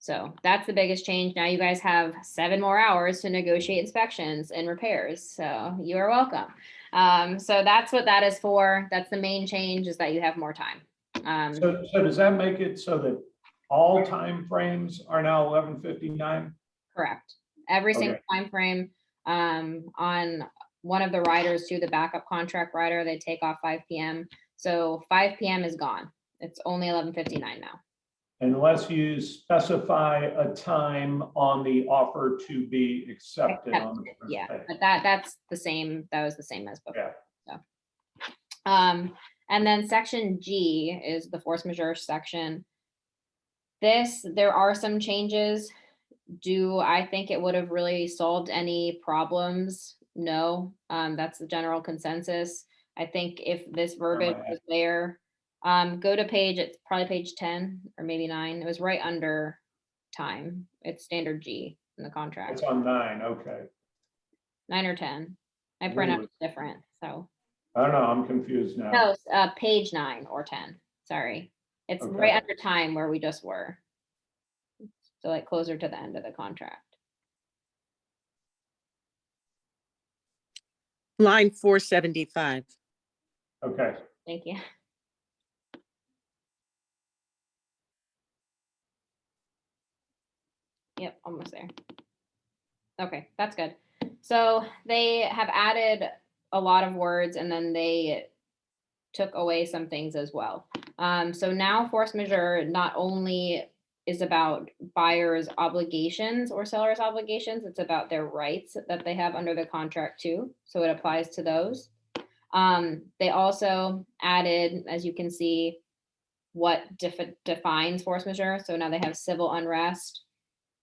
So that's the biggest change. Now you guys have 7 more hours to negotiate inspections and repairs. So you are welcome. So that's what that is for. That's the main change, is that you have more time. So does that make it so that all time frames are now 11:59? Correct. Every single Okay. time frame. On one of the riders too, the backup contract rider, they take off 5 p.m. So 5 p.m. is gone. It's only 11:59 now. Unless you specify a time on the offer to be accepted on the first Yeah, page. but that's the same. That was the same as before. Yeah. So, and then section G is the force majeure section. There are some changes. Do I think it would have really solved any problems? No, that's the general consensus. I think if this verbiage was there, go to page, it's probably page 10 or maybe 9. It was right under time. It's standard G in the contract. It's on 9, okay. 9 or 10. I print out different, so. I don't know, I'm confused now. No, page 9 or 10, sorry. It's right Okay. under time where we just were. So like closer to the end of the contract. Line 475. Okay, Thank you. Yep, almost there. Okay, that's good. So they have added a lot of words and then they took away some things as well. So now force majeure not only is about buyers' obligations or sellers' obligations, it's about their rights that they have under the contract too. So it applies to those. They also added, as you can see, what defines force majeure. So now they have civil unrest,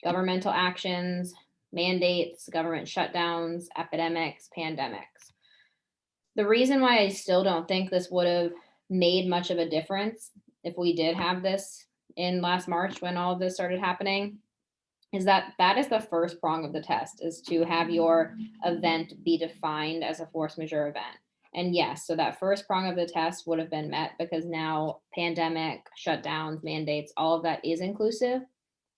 governmental actions, mandates, government shutdowns, epidemics, pandemics. The reason why I still don't think this would have made much of a difference if we did have this in last March when all of this started happening is that is the first prong of the test, is to have your event be defined as a force majeure event. And yes, so that first prong of the test would have been met because now pandemic, shutdowns, mandates, all of that is inclusive.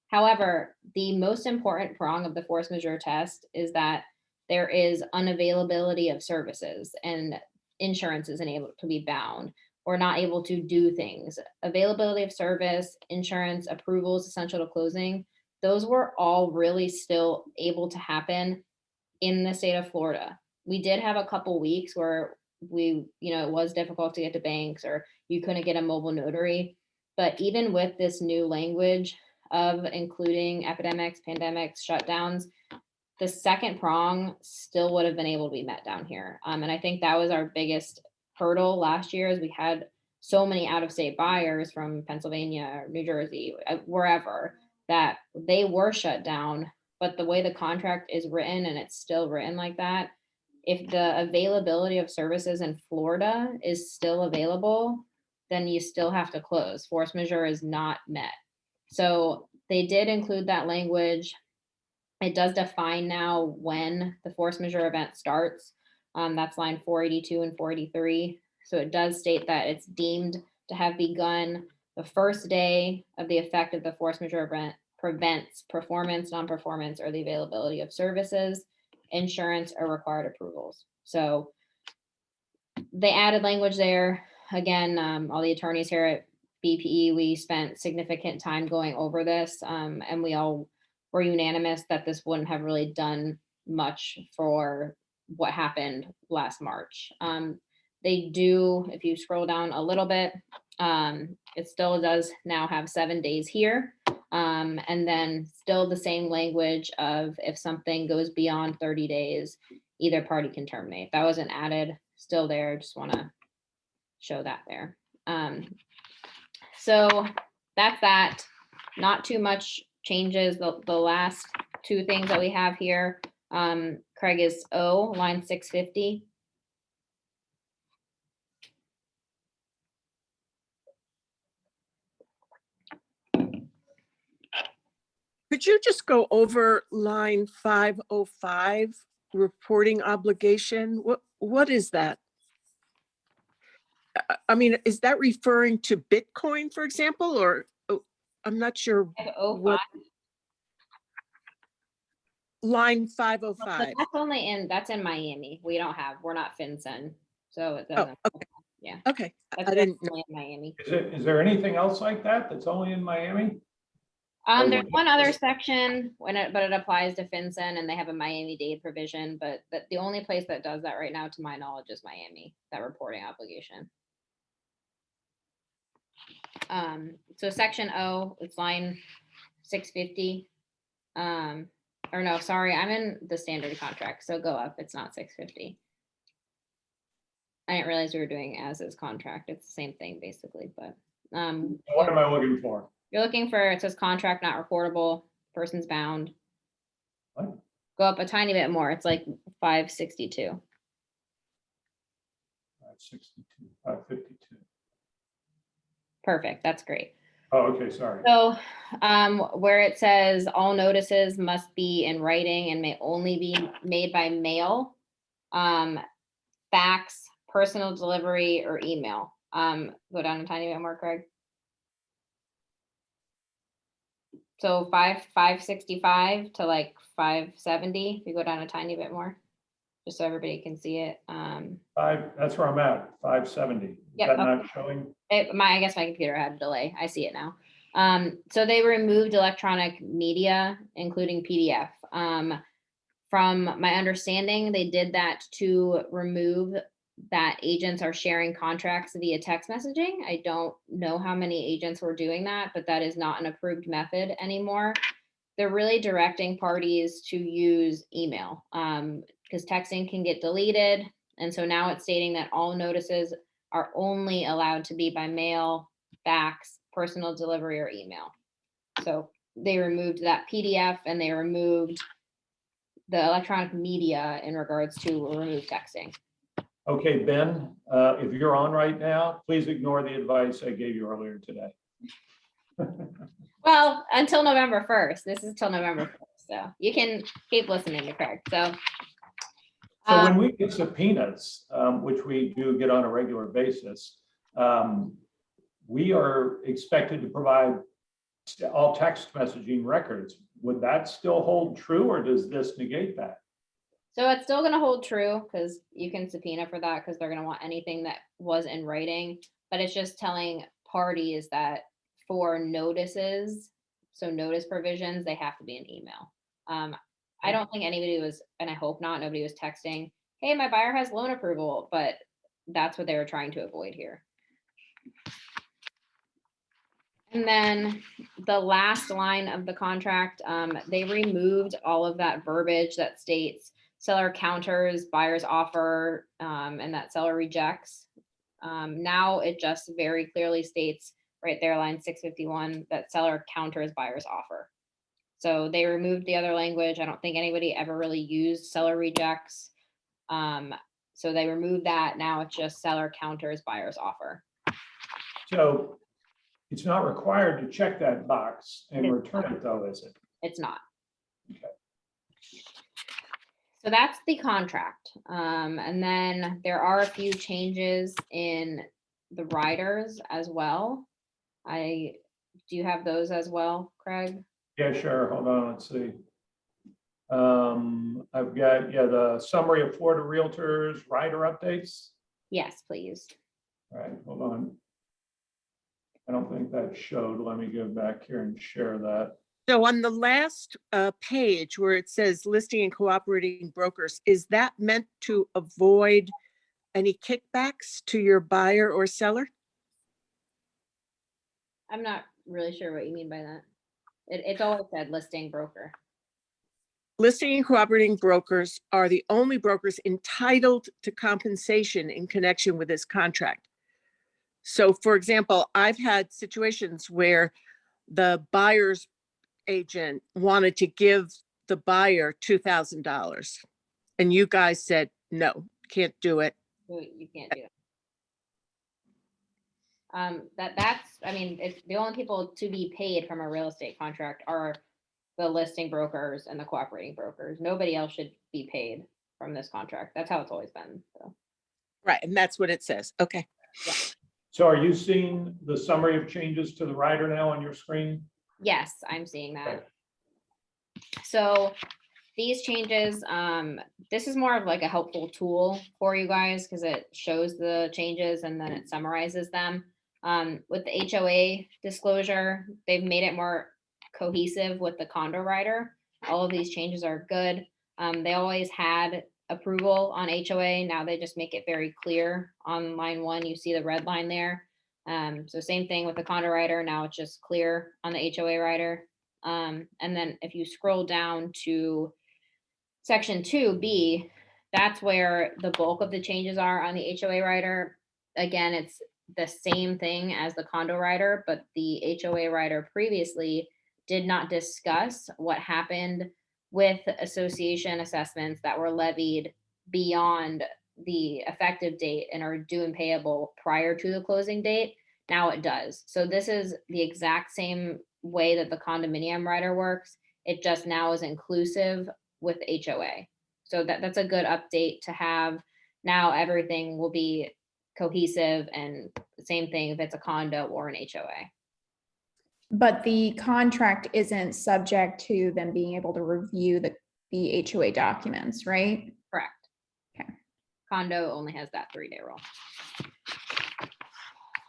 However, the most important prong of the force majeure test is that there is unavailability of services and insurance isn't able to be bound or not able to do things. Availability of service, insurance, approvals essential to closing, those were all really still able to happen in the state of Florida. We did have a couple weeks where it was difficult to get to banks or you couldn't get a mobile notary. But even with this new language of including epidemics, pandemics, shutdowns, the second prong still would have been able to be met down here. And I think that was our biggest hurdle last year is we had so many out-of-state buyers from Pennsylvania, New Jersey, wherever, that they were shut down. But the way the contract is written, and it's still written like that, if the availability of services in Florida is still available, then you still have to close. Force majeure is not met. So they did include that language. It does define now when the force majeure event starts. That's line 482 and 483. So it does state that it's deemed to have begun the first day of the effect of the force majeure event prevents performance, non-performance, or the availability of services, insurance, or required approvals. So they added language there. Again, all the attorneys here at BPE, we spent significant time going over this, and we all were unanimous that this wouldn't have really done much for what happened last March. They do, if you scroll down a little bit, it still does now have 7 days here. And then still the same language of if something goes beyond 30 days, either party can terminate. That wasn't added, still there. Just want to show that there. So that's that. Not too much changes. The last two things that we have here, Craig, is O, line 650. Could you just go over line 505, reporting obligation? What is that? I mean, is that referring to Bitcoin, for example, or I'm not sure. 505. What line So 505? that's only that's in Miami. We're not FinCEN, so it Oh, doesn't. okay. Yeah. Okay, That's I didn't know. only in Miami. Is there anything else like that that's only in Miami? There's one other section but it applies to FinCEN and they have a Miami-Dade provision, but the only place that does that right now, to my knowledge, is Miami, that reporting obligation. So section O, it's line 650. Or no, sorry, I'm in the standard contract, so go up, it's not 650. I didn't realize we were doing as is contract. It's the same thing basically, but What am I looking for? you're looking for, it says contract not reportable, persons bound. What? Go up a tiny bit more. It's like 562. 562, 552. Perfect. That's great. Oh, okay, sorry. So where it says all notices must be in writing and may only be made by mail, fax, personal delivery, or email. Go down a tiny bit more, Craig. So 565 to like 570, if you go down a tiny bit more, just so everybody can see it. That's where I'm at, 570. Is Yep, that not showing? I guess my computer had a delay. I see it now. So they removed electronic media, including PDF. From my understanding, they did that to remove that agents are sharing contracts via text messaging. I don't know how many agents were doing that, but that is not an approved method anymore. They're really directing parties to use email because texting can get deleted. And so now it's stating that all notices are only allowed to be by mail, fax, personal delivery, or email. So they removed that PDF and they removed the electronic media in regards to remove texting. Okay, Ben, if you're on right now, please ignore the advice I gave you earlier today. Well, until November 1st. This is till November 1st. So you can keep listening to Craig. So When we get subpoenas, which we do get on a regular basis, we are expected to provide all text messaging records. Would that still hold true, or does this negate that? So it's still going to hold true because you can subpoena for that because they're going to want anything that was in writing, but it's just telling parties that for notices, so notice provisions, they have to be an email. I don't think anybody was, and I hope not, nobody was texting, hey, my buyer has loan approval, but that's what they were trying to avoid here. And then the last line of the contract, they removed all of that verbiage that states seller counters, buyer's offer, and that seller rejects. Now it just very clearly states right there, line 651, that seller counters buyer's offer. So they removed the other language. I don't think anybody ever really used seller rejects. So they removed that. Now it's just seller counters buyer's offer. So it's not required to check that box and return it though, is it? It's not. Okay. So that's the contract. And then there are a few changes in the riders as well. Do you have those as well, Craig? Yeah, sure. Hold on, let's see. I've got, yeah, the summary of Florida Realtors rider updates. Yes, please. All right, hold on. I don't think that showed. Let me go back here and share that. So on the last page where it says listing and cooperating brokers, is that meant to avoid any kickbacks to your buyer or seller? I'm not really sure what you mean by that. It's always said listing broker. Listing and cooperating brokers are the only brokers entitled to compensation in connection with this contract. So for example, I've had situations where the buyer's agent wanted to give the buyer $2,000 and you guys said, no, can't do it. You can't do that. That's, I mean, it's the only people to be paid from a real estate contract are the listing brokers and the cooperating brokers. Nobody else should be paid from this contract. That's how it's always been. So, Right, and that's what it says. Okay. So are you seeing the summary of changes to the rider now on your screen? yes, I'm seeing that. Okay. So these changes, this is more of like a helpful tool for you guys because it shows the changes and then it summarizes them. With the HOA disclosure, they've made it more cohesive with the condo rider. All of these changes are good. They always had approval on HOA. Now they just make it very clear on line 1. You see the red line there. So same thing with the condo rider. Now it's just clear on the HOA rider. And then if you scroll down to section 2B, that's where the bulk of the changes are on the HOA rider. Again, it's the same thing as the condo rider, but the HOA rider previously did not discuss what happened with association assessments that were levied beyond the effective date and are due and payable prior to the closing date. Now it does. So this is the exact same way that the condominium rider works. It just now is inclusive with HOA. So that's a good update to have. Now everything will be cohesive and the same thing if it's a condo or an HOA. But the contract isn't subject to them being able to review the HOA documents, right? Correct. Okay. Condo only has that 3-day rule.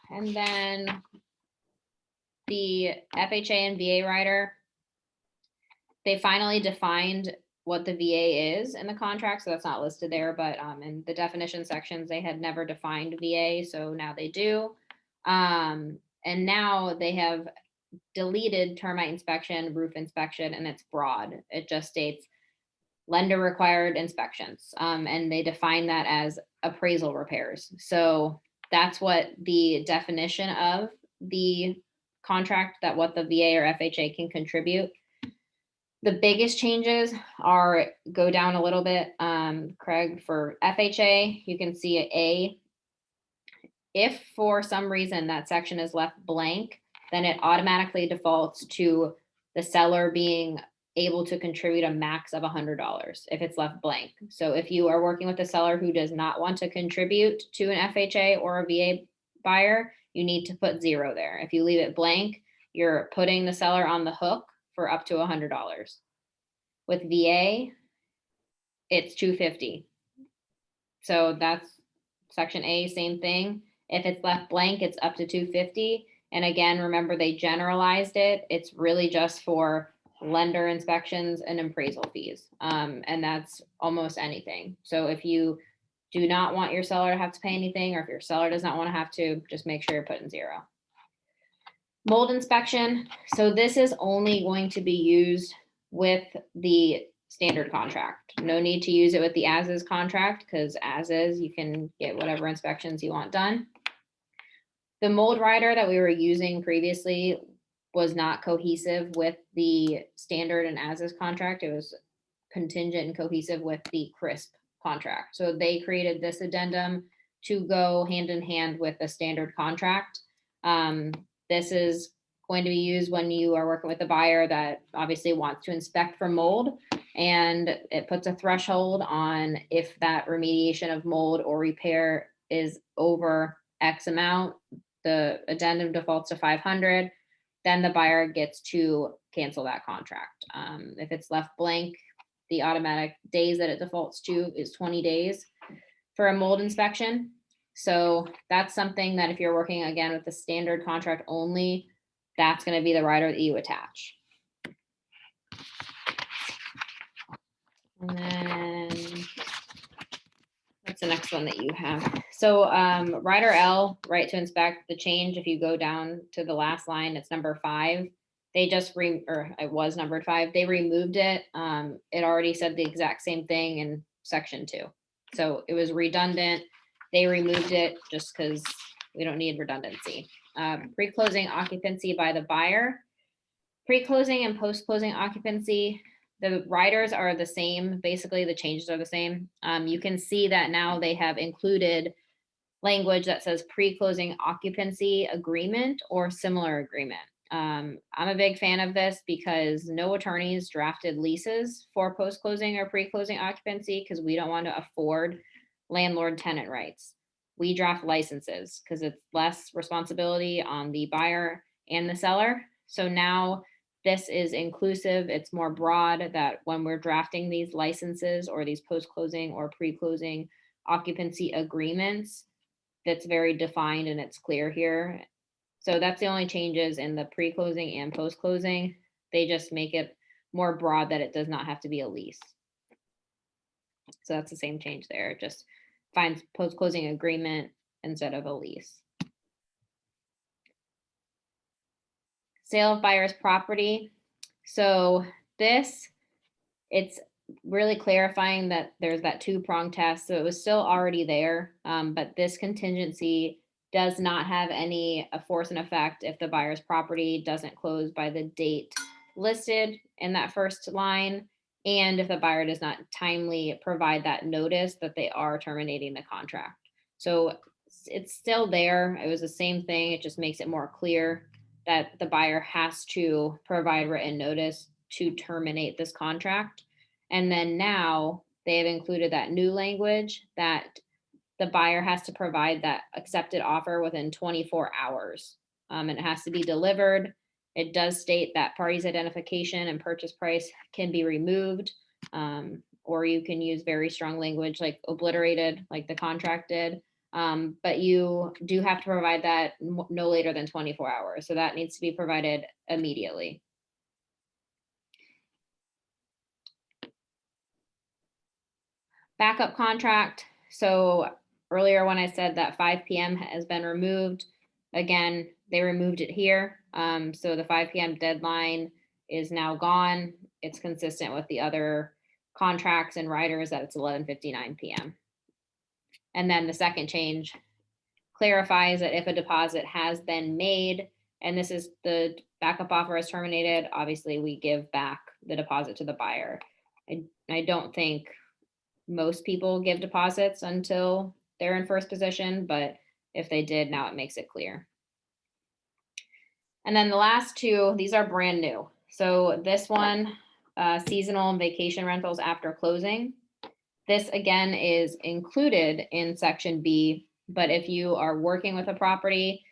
And then the FHA and VA rider, they finally defined what the VA is in the contract. So that's not listed there, but in the definition sections, they had never defined VA. So now they do. And now they have deleted termite inspection, roof inspection, and it's broad. It just states lender required inspections. And they define that as appraisal repairs. So that's what the definition of the contract, that what the VA or FHA can contribute. The biggest changes are, go down a little bit, Craig, for FHA, you can see if for some reason that section is left blank, then it automatically defaults to the seller being able to contribute a max of $100 if it's left blank. So if you are working with a seller who does not want to contribute to an FHA or a VA buyer, you need to put 0 there. If you leave it blank, you're putting the seller on the hook for up to $100. With VA, it's $250. So that's section A, same thing. If it's left blank, it's up to $250. And again, remember they generalized it. It's really just for lender inspections and appraisal fees. And that's almost anything. So if you do not want your seller to have to pay anything, or if your seller does not want to have to, just make sure you're putting 0. Mold inspection. So this is only going to be used with the standard contract. No need to use it with the as-is contract, because as-is, you can get whatever inspections you want done. The mold rider that we were using previously was not cohesive with the standard and as-is contract. It was contingent and cohesive with the CRISP contract. So they created this addendum to go hand in hand with the standard contract. This is going to be used when you are working with a buyer that obviously wants to inspect for mold, and it puts a threshold on if that remediation of mold or repair is over X amount. The addendum defaults to 500. then the buyer gets to cancel that contract. If it's left blank, the automatic days that it defaults to is 20 days for a mold inspection. So that's something that if you're working again with the standard contract only, that's going to be the rider that you attach. And then what's the next one that you have? So rider L, right to inspect, the change, if you go down to the last line, it's number 5. They just or it was numbered 5. They removed it. It already said the exact same thing in section 2. So it was redundant. They removed it just because we don't need redundancy. Pre-closing occupancy by the buyer. Pre-closing and post-closing occupancy, the riders are the same. Basically, the changes are the same. You can see that now they have included language that says pre-closing occupancy agreement or similar agreement. I'm a big fan of this because no attorneys drafted leases for post-closing or pre-closing occupancy because we don't want to afford landlord-tenant rights. We draft licenses because it's less responsibility on the buyer and the seller. So now this is inclusive. It's more broad that when we're drafting these licenses or these post-closing or pre-closing occupancy agreements, that's very defined and it's clear here. So that's the only changes in the pre-closing and post-closing. They just make it more broad that it does not have to be a lease. So that's the same change there. It just finds post-closing agreement instead of a lease. Sale of buyer's property. So this, it's really clarifying that there's that 2-prong test. So it was still already there, but this contingency does not have any force and effect if the buyer's property doesn't close by the date listed in that first line, and if the buyer does not timely provide that notice that they are terminating the contract. So it's still there. It was the same thing. It just makes it more clear that the buyer has to provide written notice to terminate this contract. And then now they have included that new language that the buyer has to provide that accepted offer within 24 hours. And it has to be delivered. It does state that parties' identification and purchase price can be removed, or you can use very strong language like obliterated, like the contract did. But you do have to provide that no later than 24 hours. So that needs to be provided immediately. Backup contract. So earlier when I said that 5 p.m. has been removed, again, they removed it here. So the 5 p.m. deadline is now gone. It's consistent with the other contracts and riders that it's 11:59 p.m. And then the second change clarifies that if a deposit has been made, and this is the backup offer is terminated, obviously we give back the deposit to the buyer. I don't think most people give deposits until they're in first position, but if they did, now it makes it clear. And then the last two, these are brand new. So this one, seasonal and vacation rentals after closing. This again is included in section B, but if you are working with a property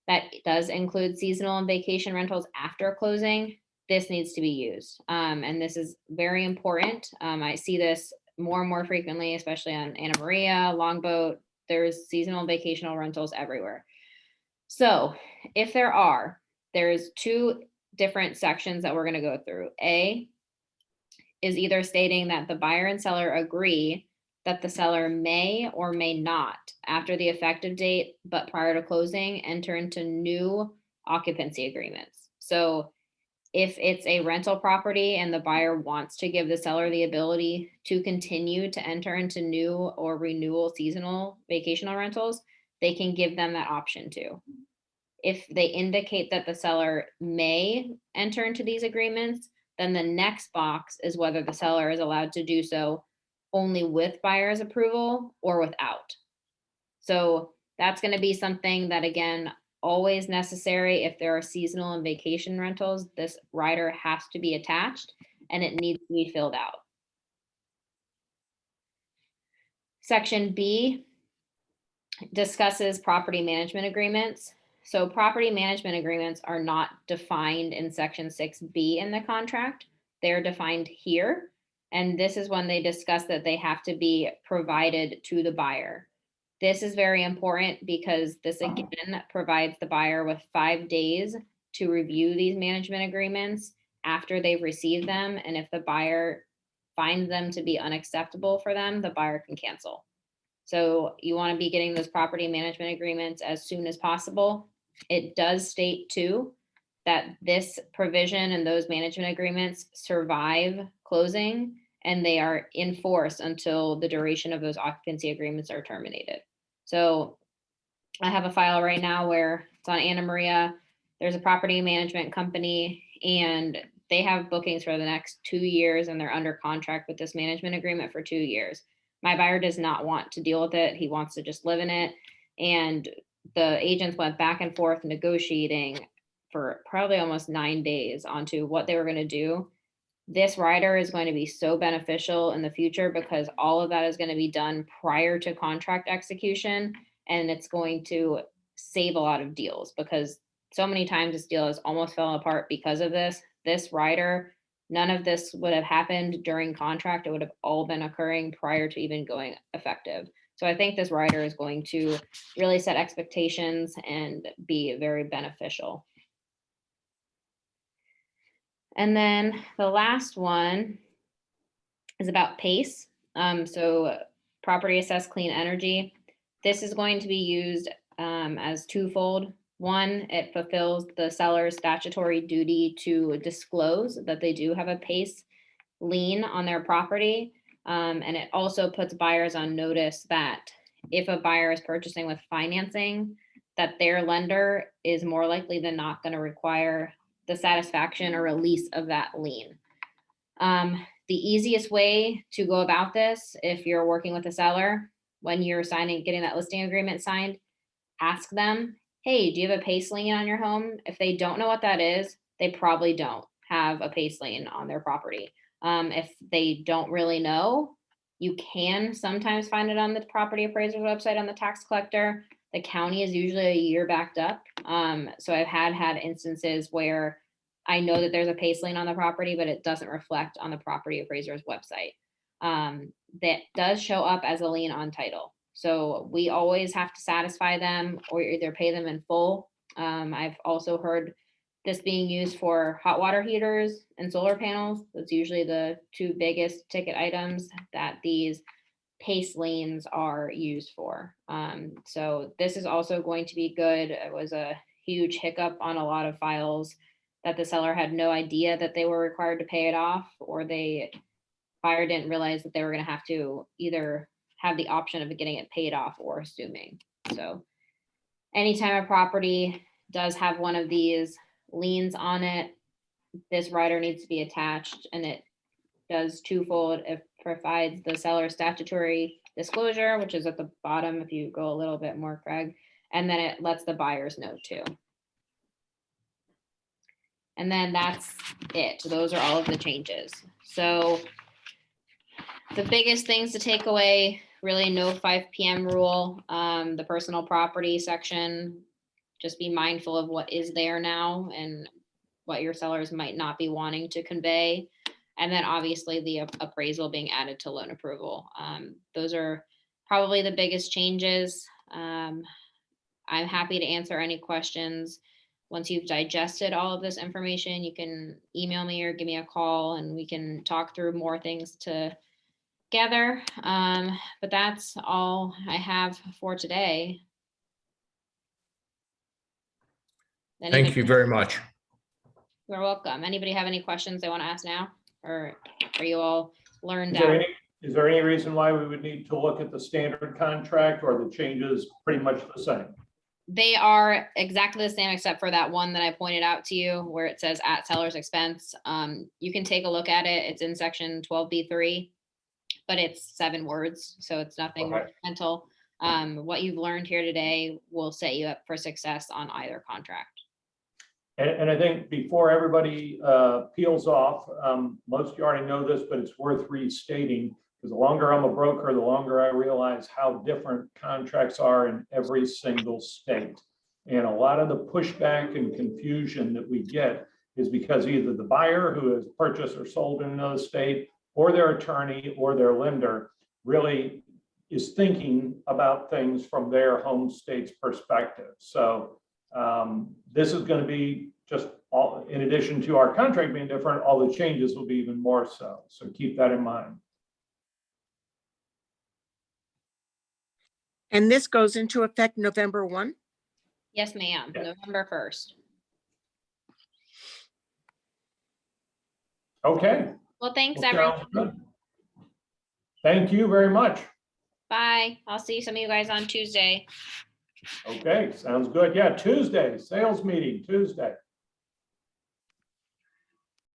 that does include seasonal and vacation rentals after closing, this needs to be used. And this is very important. I see this more and more frequently, especially on Anna Maria, Longboat. There's seasonal and vacational rentals everywhere. So if there's 2 different sections that we're going to go through. A is either stating that the buyer and seller agree that the seller may or may not, after the effective date, but prior to closing, enter into new occupancy agreements. So if it's a rental property and the buyer wants to give the seller the ability to continue to enter into new or renewal seasonal vacational rentals, they can give them that option too. If they indicate that the seller may enter into these agreements, then the next box is whether the seller is allowed to do so only with buyer's approval or without. So that's going to be something that, again, always necessary. If there are seasonal and vacation rentals, this rider has to be attached and it needs to be filled out. Section B discusses property management agreements. So property management agreements are not defined in section 6B in the contract. They're defined here. And this is when they discuss that they have to be provided to the buyer. This is very important because this again provides the buyer with 5 days to review these management agreements after they've received them. And if the buyer finds them to be unacceptable for them, the buyer can cancel. So you want to be getting those property management agreements as soon as possible. It does state too that this provision and those management agreements survive closing and they are in force until the duration of those occupancy agreements are terminated. So I have a file right now where it's on Anna Maria. There's a property management company and they have bookings for the next 2 years and they're under contract with this management agreement for 2 years. My buyer does not want to deal with it. He wants to just live in it. And the agents went back and forth negotiating for probably almost 9 days onto what they were going to do. This rider is going to be so beneficial in the future because all of that is going to be done prior to contract execution. And it's going to save a lot of deals because so many times this deal has almost fell apart because of this. This rider, none of this would have happened during contract. It would have all been occurring prior to even going effective. So I think this rider is going to really set expectations and be very beneficial. And then the last one is about PACE. So property assessed clean energy. This is going to be used as twofold. One, it fulfills the seller's statutory duty to disclose that they do have a PACE lien on their property. And it also puts buyers on notice that if a buyer is purchasing with financing, that their lender is more likely than not going to require the satisfaction or release of that lien. The easiest way to go about this, if you're working with a seller, when you're getting that listing agreement signed, ask them, hey, do you have a PACE lien on your home? If they don't know what that is, they probably don't have a PACE lien on their property. If they don't really know, you can sometimes find it on the property appraiser's website on the tax collector. The county is usually a year backed up. So I've had instances where I know that there's a PACE lien on the property, but it doesn't reflect on the property appraiser's website. That does show up as a lien on title. So we always have to satisfy them or either pay them in full. I've also heard this being used for hot water heaters and solar panels. That's usually the 2 biggest ticket items that these PACE liens are used for. So this is also going to be good. It was a huge hiccup on a lot of files that the seller had no idea that they were required to pay it off, or buyer didn't realize that they were going to have to either have the option of getting it paid off or assuming. So anytime a property does have one of these liens on it, this rider needs to be attached, and it does twofold. It provides the seller statutory disclosure, which is at the bottom if you go a little bit more, Craig, and then it lets the buyers know too. And then that's it. Those are all of the changes. So the biggest things to take away, really no 5 p.m. rule, the personal property section, just be mindful of what is there now and what your sellers might not be wanting to convey. And then obviously the appraisal being added to loan approval. Those are probably the biggest changes. I'm happy to answer any questions. Once you've digested all of this information, you can email me or give me a call and we can talk through more things together. But that's all I have for today. Thank you very much. You're welcome. Anybody have any questions they want to ask now? Or are you all learned Is out? there any reason why we would need to look at the standard contract, or the changes pretty much the same? They are exactly the same except for that one that I pointed out to you where it says at seller's expense. You can take a look at it. It's in section 12B3, but it's 7 words. So it's nothing Okay. mental. What you've learned here today will set you up for success on either contract. And I think before everybody peels off, most of you already know this, but it's worth restating, because the longer I'm a broker, the longer I realize how different contracts are in every single state. And a lot of the pushback and confusion that we get is because either the buyer who has purchased or sold in another state, or their attorney or their lender really is thinking about things from their home state's perspective. So this is going to be just all, in addition to our contract being different, all the changes will be even more so. So keep that in mind. And this goes into effect November 1? Yes, ma'am, Yeah. November 1st. Okay. Well, thanks, Well, everyone. sounds good. Thank you very much. Bye. I'll see some of you guys on Tuesday. Okay, sounds good. Yeah, Tuesday, sales meeting, Tuesday.